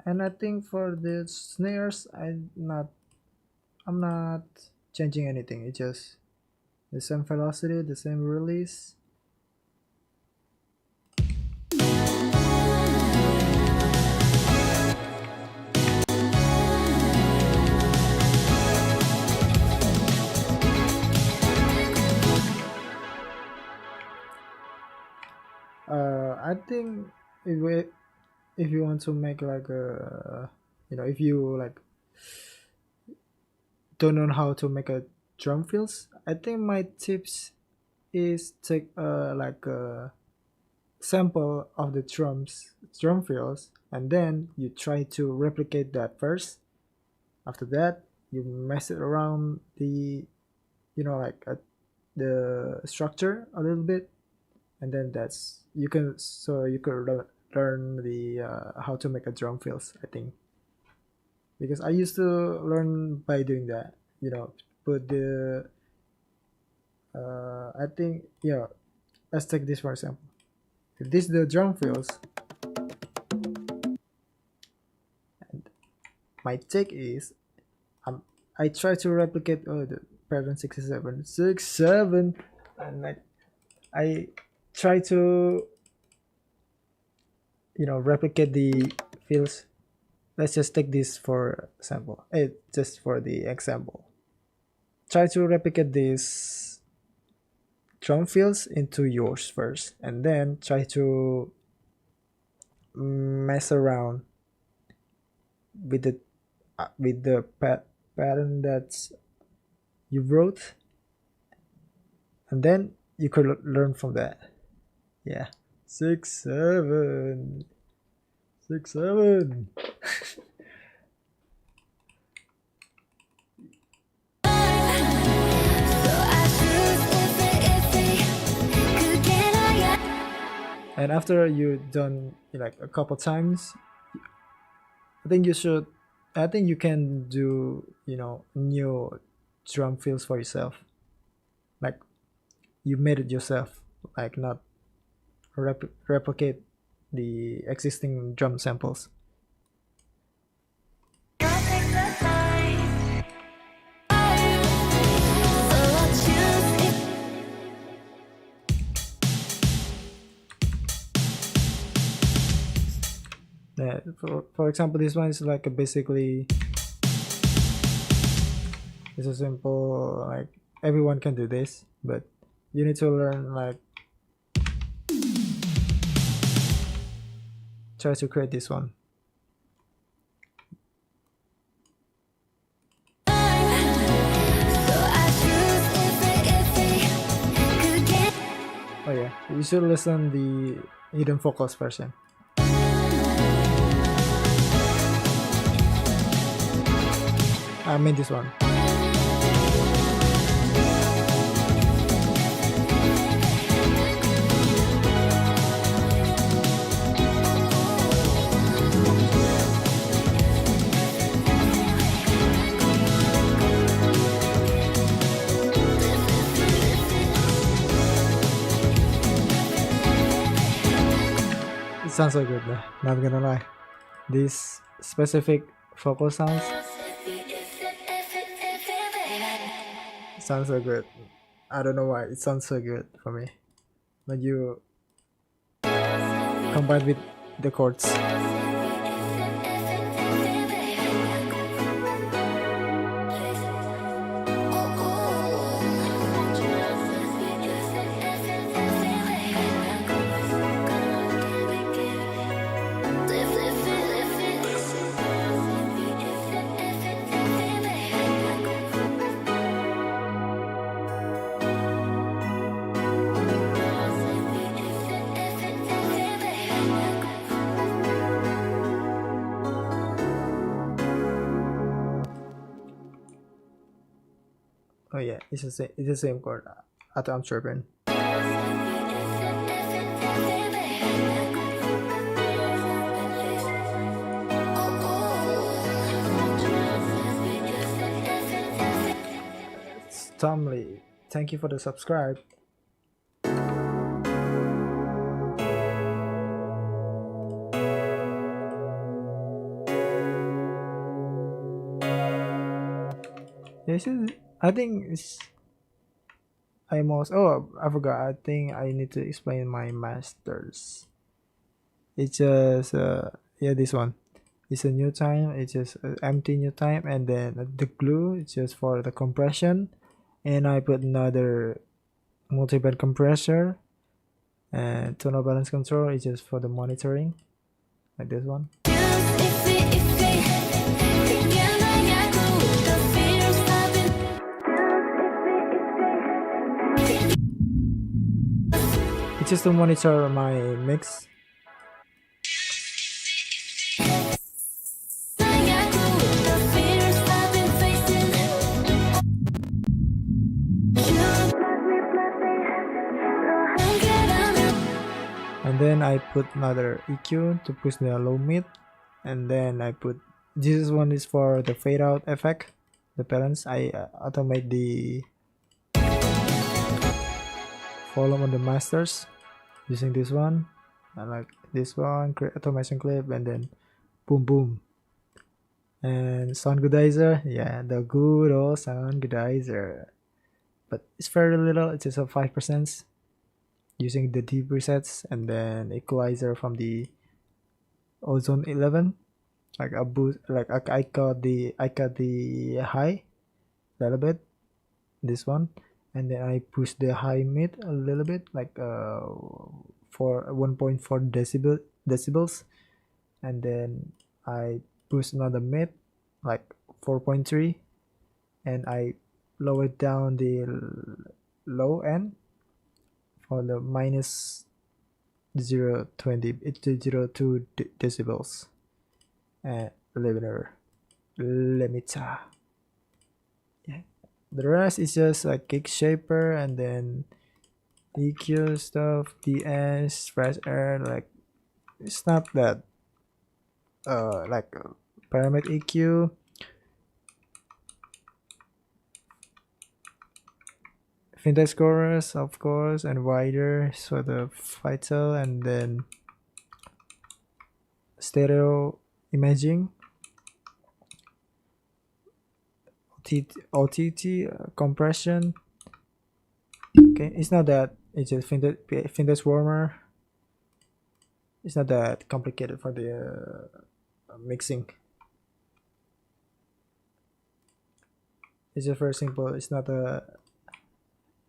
and I think for the snares, I'm not changing anything. It's just the same velocity, the same release. I think if you want to make like a, if you like don't know how to make a drum fills, I think my tips is take like a sample of the drum fills, and then you try to replicate that first. After that, you mess it around the, like the structure a little bit, and then you can learn the how to make a drum fills, I think, because I used to learn by doing that. Put the I think, let's take this for example. If this is the drum fills, and my take is, I try to replicate the pattern 67, and I try to, replicate the fills. Let's just take this for example. Just for the example, try to replicate this drum fills into yours first, and then try to mess around with the pattern that you wrote, and then you could learn from that. Yeah, 6 7 6 7. And after you done like a couple times, I think you can do, new drum fills for yourself, like you made it yourself, like not replicate the existing drum samples. Yeah, for example, this one is like basically, it's a simple, like everyone can do this, but you need to learn, like try to create this one. Oh yeah, you should listen the hidden vocals version. I mean this one. It sounds so good, not gonna lie. These specific vocal sounds sounds so good. I don't know why it sounds so good for me when you combine with the chords. Oh yeah, it's the same chord. Atau I'm chirping. Tomly, thank you for the subscribe. This is, I think it's, I forgot. I think I need to explain my masters. It's just yeah, this one. It's a new time. It's just empty new time, and then the glue is just for the compression, and I put another multi-band compressor, and tonal balance control is just for the monitoring, like this one. It's just to monitor my mix. And then I put another EQ to push the low mid, and then I put this one is for the fade out effect, the balance. I automate the volume on the masters using this one. I like this one, create automation clip, and then boom boom. And sound goodizer, yeah, the good old sound goodizer, but it's very little. It's just a 5% using the D presets, and then equalizer from the ozone 11, like a boost, like I got the high a little bit, this one, and then I push the high mid a little bit, like for 1.4 decibels, and then I push another mid like 4.3, and I lower down the low end for the minus 0.20 0.02 decibels, and limiter. Yeah, the rest is just like kick shaper, and then EQ stuff, PS, fresh air. Like it's not that like pyramid EQ. Vintage chorus, of course, and wider for the vital, and then stereo imaging, OTT compression. Okay, it's not that, it's just vintage warmer. It's not that complicated for the mixing. It's just very simple. It's not a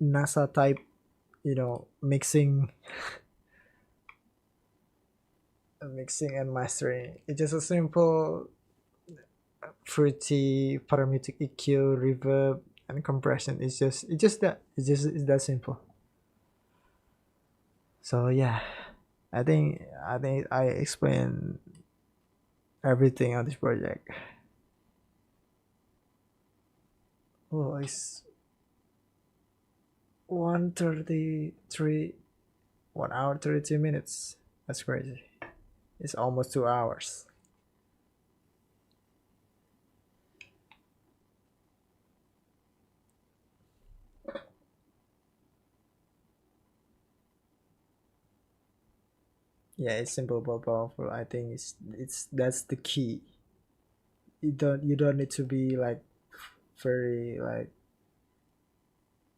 NASA type, mixing and mastering. It's just a simple fruity parametric EQ, reverb, and compression. It's that simple. So yeah, I think I explained everything on this project. Oh, it's 1:33, 1 hour 32 minutes. That's crazy. It's almost 2 hours. Yeah, it's simple but powerful. I think that's the key. You don't need to be like very like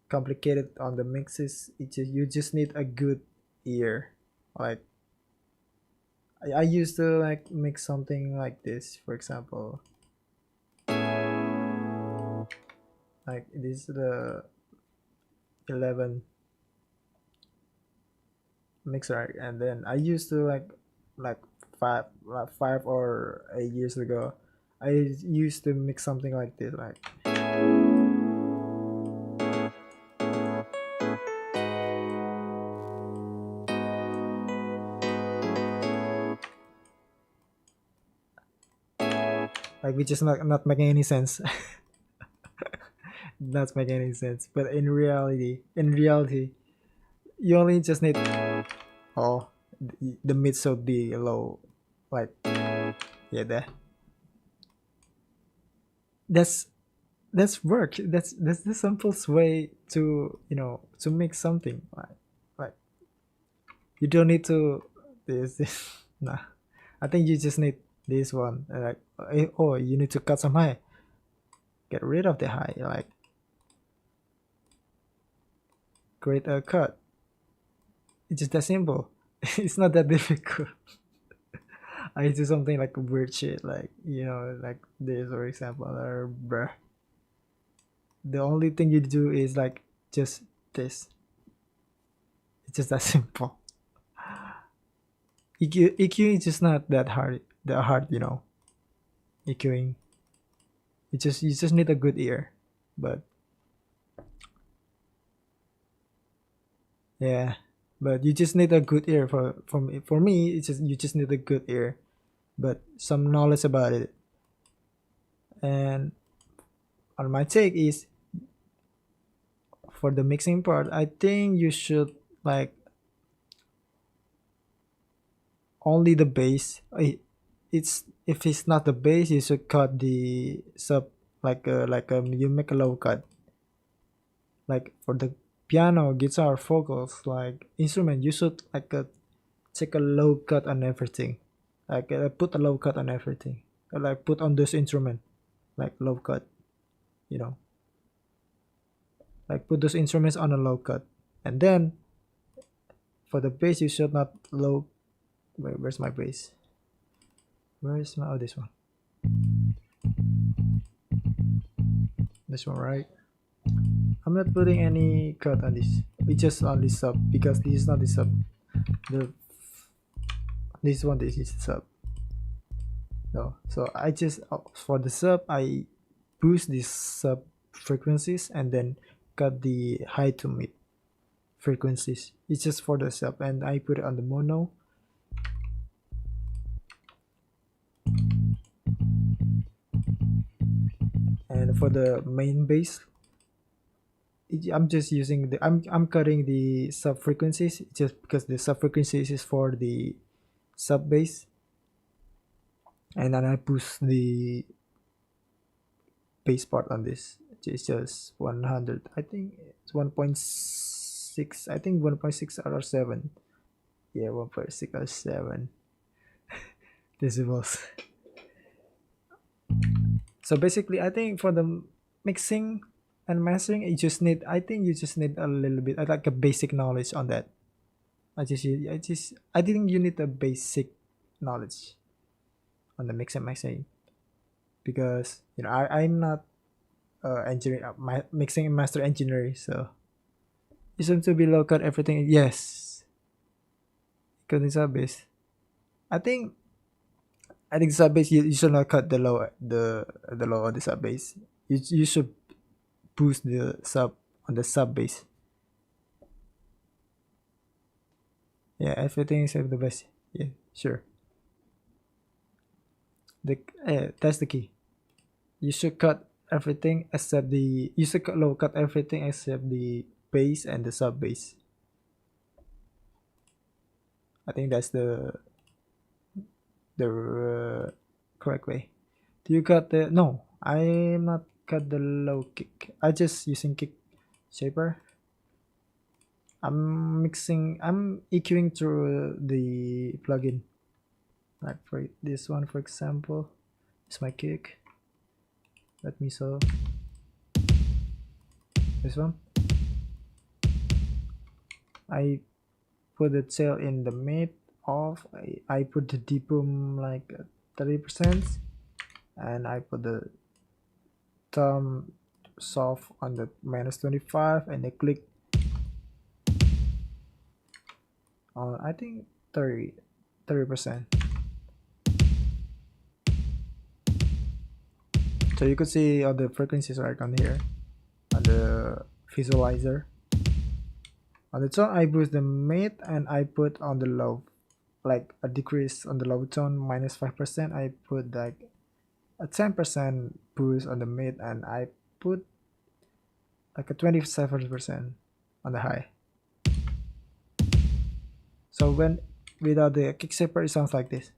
complicated on the mixes. You just need a good ear. Like I used to like mix something like this, for example. Like this is the 11 mixer, and then I used to like 5 or 8 years ago, I used to mix something like this, like which is not making any sense. Not make any sense. But in reality, you only just need oh the mid should be low, like yeah, that's that's work. That's the simplest way to to make something like you don't need to this nah. I think you just need this one like oh you need to cut some high, get rid of the high, like create a cut. It's just that simple. It's not that difficult. I do something like weird shit, like like this, for example, or bruh. The only thing you do is like just this. It's just that simple. EQ is just not that hard. That hard, EQing. You just need a good ear, but yeah, but you just need a good ear for me. It's just you just need a good ear, but some knowledge about it. And on my take is for the mixing part, I think you should like only the bass. It's if it's not the bass, you should cut the sub you make a low cut. Like for the piano, guitar, vocals, like instrument, you should like take a low cut on everything. Like put a low cut on everything. Like put on this instrument, like low cut. You know, like put those instruments on a low cut, and then for the bass, you should not low. Where's my bass? Where's my this one? This one, right? I'm not putting any cut on this. We just on this sub because this is not the sub. The this is the sub. No, so I just for the sub I boost these sub frequencies and then cut the high to mid frequencies. It's just for the sub, and I put it on the mono. And for the main bass, I'm just using I'm cutting the sub frequencies just because the sub frequencies is for the sub bass, and then I boost the bass part on this. It's just 100. I think it's 1.6. I think 1.6 or 7. Yeah, 1.6 or 7 decibels. So basically, I think for the mixing and mastering, I think you just need a little bit like a basic knowledge on that. I think you need a basic knowledge on the mix and mastering because I'm not engineer, my mixing and master engineer, so you seem to be low cut everything. Yes, cutting sub bass. I think sub bass you should not cut the low on the sub bass. You should boost the sub on the sub bass. Yeah, everything is the best. Yeah, sure. That's the key. You should cut everything except the you should low cut everything except the bass and the sub bass. I think that's the correct way. Do you cut the no? I'm not cut the low kick. I just using kick shaper. I'm EQing through the plugin. Like for this one, for example, it's my kick. Let me show this one. I put the tail in the mid off. I put the deep boom like 30%, and I put the thumb soft on the -25, and I click on I think 30%. So you could see all the frequencies right on here on the visualizer. On the tone, I boost the mid and I put on the low, like a decrease on the low tone -5%. I put like a 10% boost on the mid, and I put like a 27% on the high. So when without the kick shaper, it sounds like this.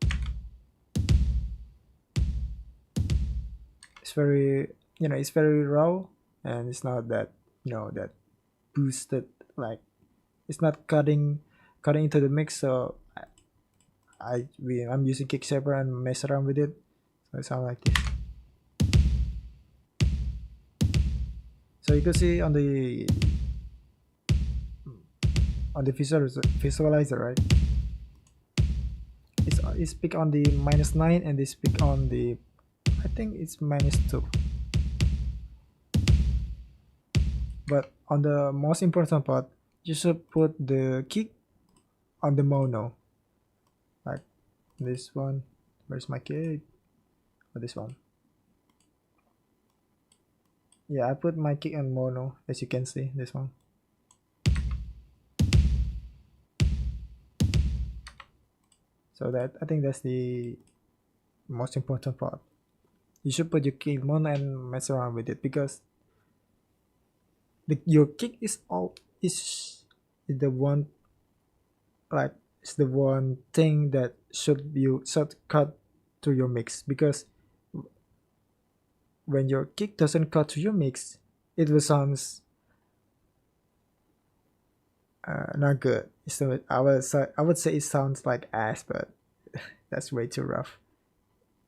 It's very, it's very raw, and it's not that, that boosted, like it's not cutting into the mix. So I'm using kick shaper and mess around with it, so it sounds like this. So you can see on the visualizer, right? It's pick on the -9, and this pick on the, I think it's -2. But on the most important part, you should put the kick on the mono, like this one. Where's my kick? Or this one? Yeah, I put my kick on mono, as you can see, this one. So that, I think that's the most important part. You should put your kick mono and mess around with it, because your kick is the one, like it's the one thing that should cut to your mix, because when your kick doesn't cut to your mix, it will sounds not good. So I would say it sounds like ass, but that's way too rough.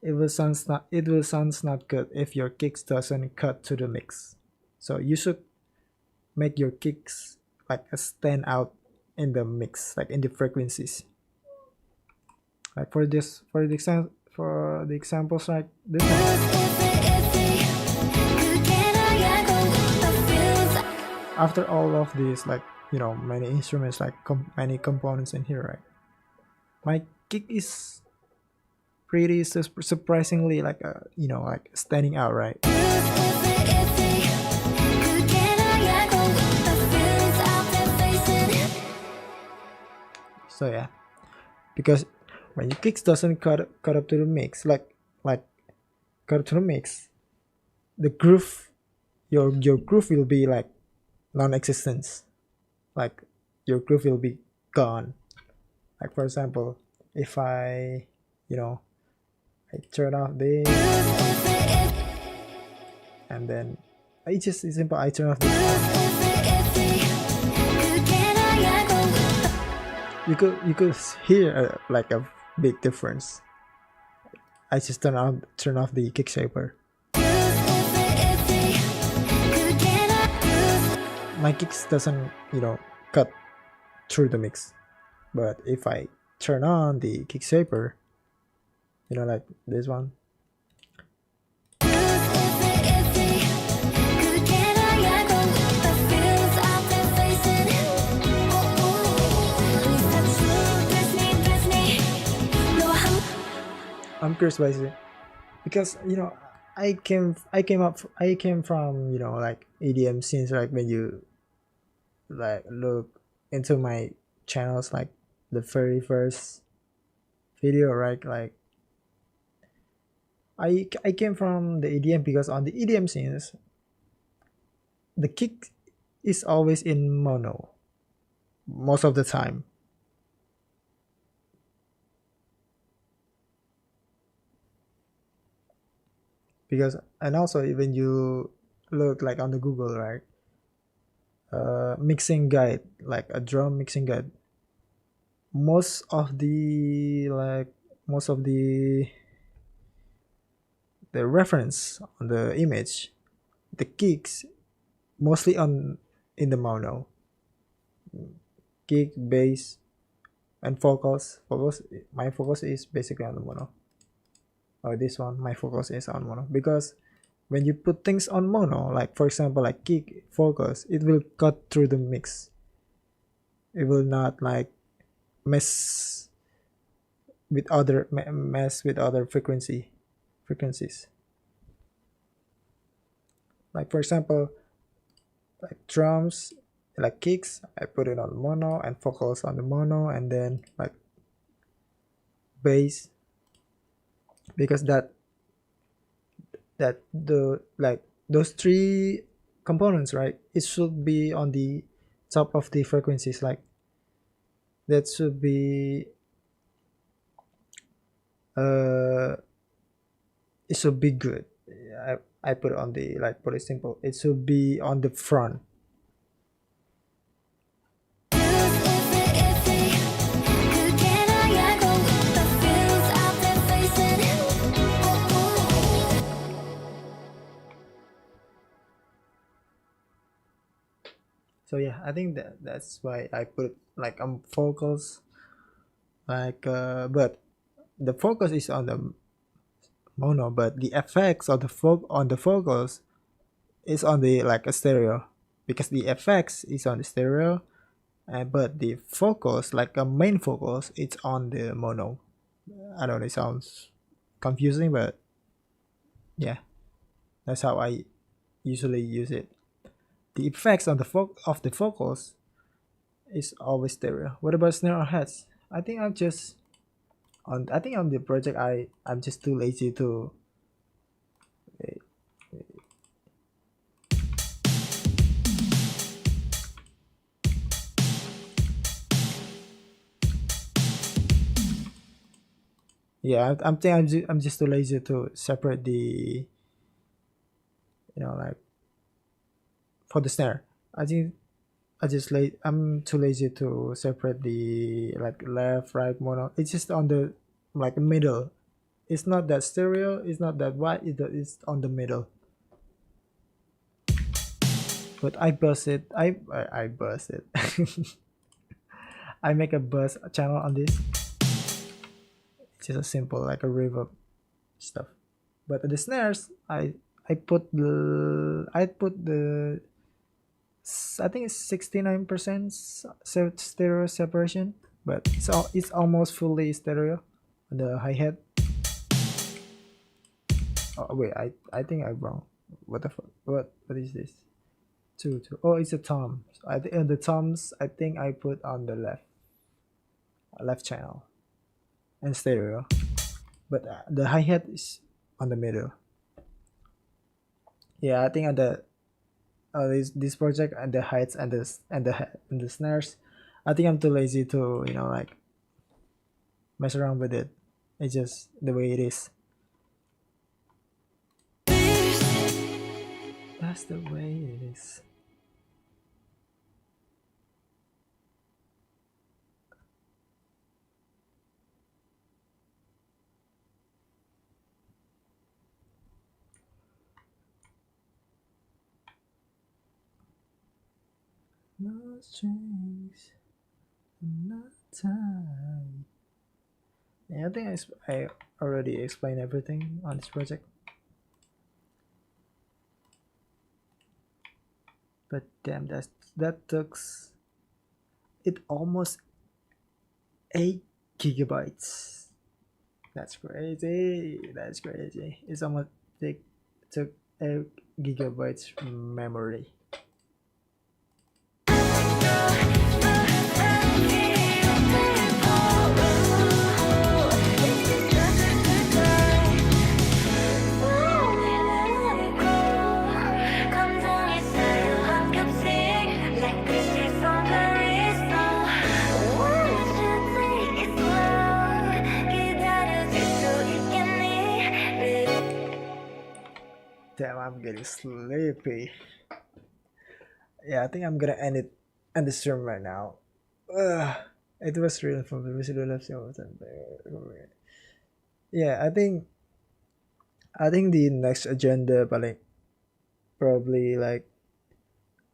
It will sounds not good if your kicks doesn't cut to the mix. So you should make your kicks like a stand out in the mix, like in the frequencies. Like for the examples like this one. After all of these, like many instruments, like many components in here, right? My kick is pretty surprisingly like like standing out, right? So yeah, because when your kicks doesn't cut up to the mix, like cut up to the mix, the groove, your groove will be like non-existent. Like your groove will be gone. Like for example, if I turn off this, and then it's simple. I turn off this. You could hear like a big difference. I just turn off the kick shaper. My kicks doesn't cut through the mix, but if I turn on the kick shaper, like this one, I'm curious why is it, because I came from like EDM scenes, like when you like look into my channels, like the very first video, right? Like I came from the EDM, because on the EDM scenes the kick is always in mono most of the time. Because, and also when you look like on the Google, right, mixing guide, like a drum mixing guide, most of the reference on the image, the kicks mostly in the mono, kick, bass, and vocals. My focus is basically on the mono. Or this one, my focus is on mono, because when you put things on mono, like for example like kick, vocals, it will cut through the mix. It will not like mess with other frequencies. Like for example, like drums, like kicks, I put it on mono, and vocals on the mono, and then like bass, because that the like those three components, right? It should be on the top of the frequencies, like that should be uh it should be good. I put it on the, like, put it simple, it should be on the front. So yeah, I think that's why I put like focus, like but the focus is on the mono, but the effects of the on the focus is on the, like, a stereo, because the effects is on the stereo, but the focus, like a main focus, it's on the mono. I know it sounds confusing, but yeah, that's how I usually use it. The effects on the of the focus is always stereo. What about snare or heads? I think I'm just I think on the project I'm just too lazy to. Yeah, I'm just too lazy to separate the, like, for the snare. I think I'm too lazy to separate the, like, left, right, mono. It's just on the, like, middle. It's not that stereo. It's not that wide. It's on the middle. But I bust it. I bust it. I make a bus channel on this. It's just a simple, like, a reverb stuff. But the snares, I put the I think it's 69% stereo separation, but it's almost fully stereo. The hi hat. Oh wait, I think I'm wrong. What the fuck? What is this? Two. Oh, it's a tom. I think the toms. I think I put on the left channel and stereo, but the hi hat is on the middle. Yeah, I think at the this project and the heights and the snares, I think I'm too lazy to, like, mess around with it. It's just the way it is. That's the way it is. No strings, no time. Yeah, I think I already explained everything on this project. But damn, that took it almost 8 GB. That's crazy. That's crazy. It's almost took 8 GB memory. Damn, I'm getting sleepy. Yeah, I think I'm gonna end the stream right now. Ugh, it was really fun. Yeah, I think the next agenda, but, like, probably, like,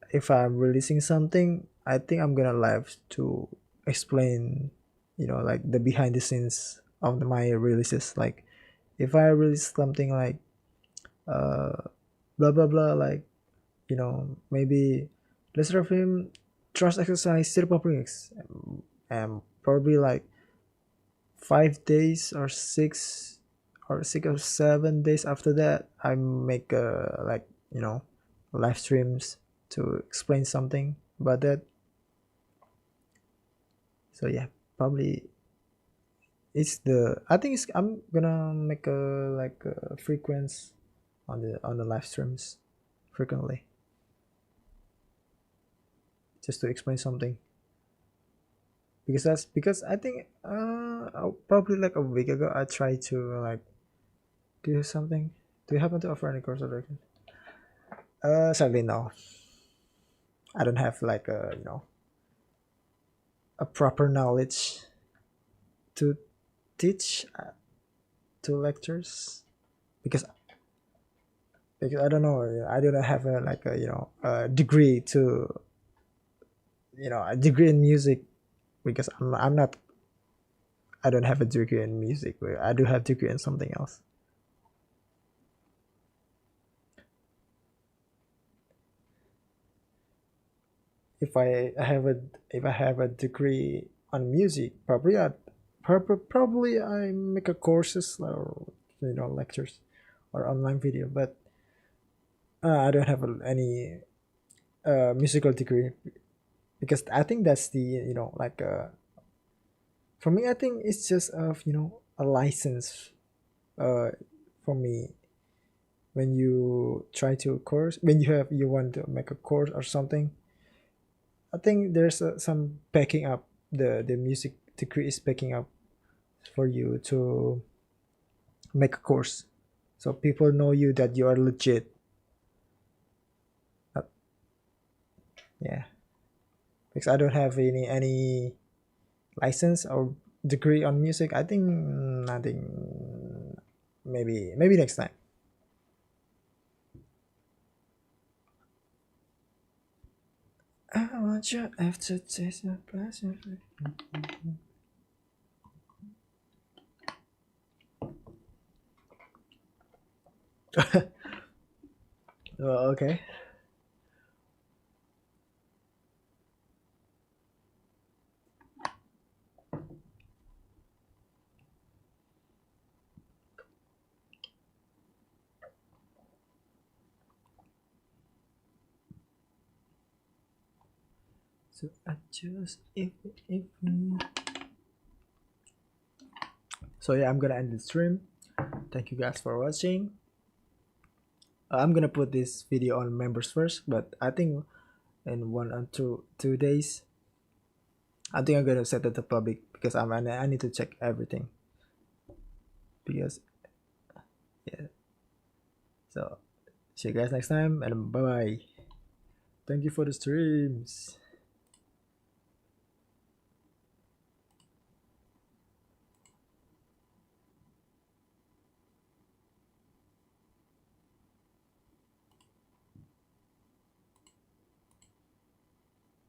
if I'm releasing something, I think I'm gonna live to explain, like, the behind the scenes of my releases. Like, if I release something like blah blah blah, like, maybe let's film trust exercise zero remix, and probably, like, 5 days or 6 or 7 days after that, I make like, live streams to explain something about that. So yeah, probably I think I'm gonna make a, like, a frequency on the live streams frequently. just to explain something. Because I think probably like a week ago I tried to like do something. Do you happen to offer any course or direction? Sadly no. I don't have like a a proper knowledge to teach to lectures because I don't know. I don't have a like a a degree to a degree in music because I'm not. I don't have a degree in music. But I do have degree in something else. If I have a degree on music, probably I make a courses or lectures or online video. But I don't have any musical degree because I think that's the like for me I think it's just of a license for me when you try to course when you want to make a course or something. I think there's some backing up. The music degree is backing up for you to make a course, so people know you that you are legit. Uh, yeah, because I don't have any license or degree on music. I think nothing. Maybe next time. I want your aftertaste of pleasure. Well, okay. So I just if we... So yeah, I'm gonna end the stream. Thank you guys for watching. I'm gonna put this video on members first, but I think in 1 or 2 days, I think I'm gonna set it to public because I need to check everything because yeah. So see you guys next time and bye bye. Thank you for the streams.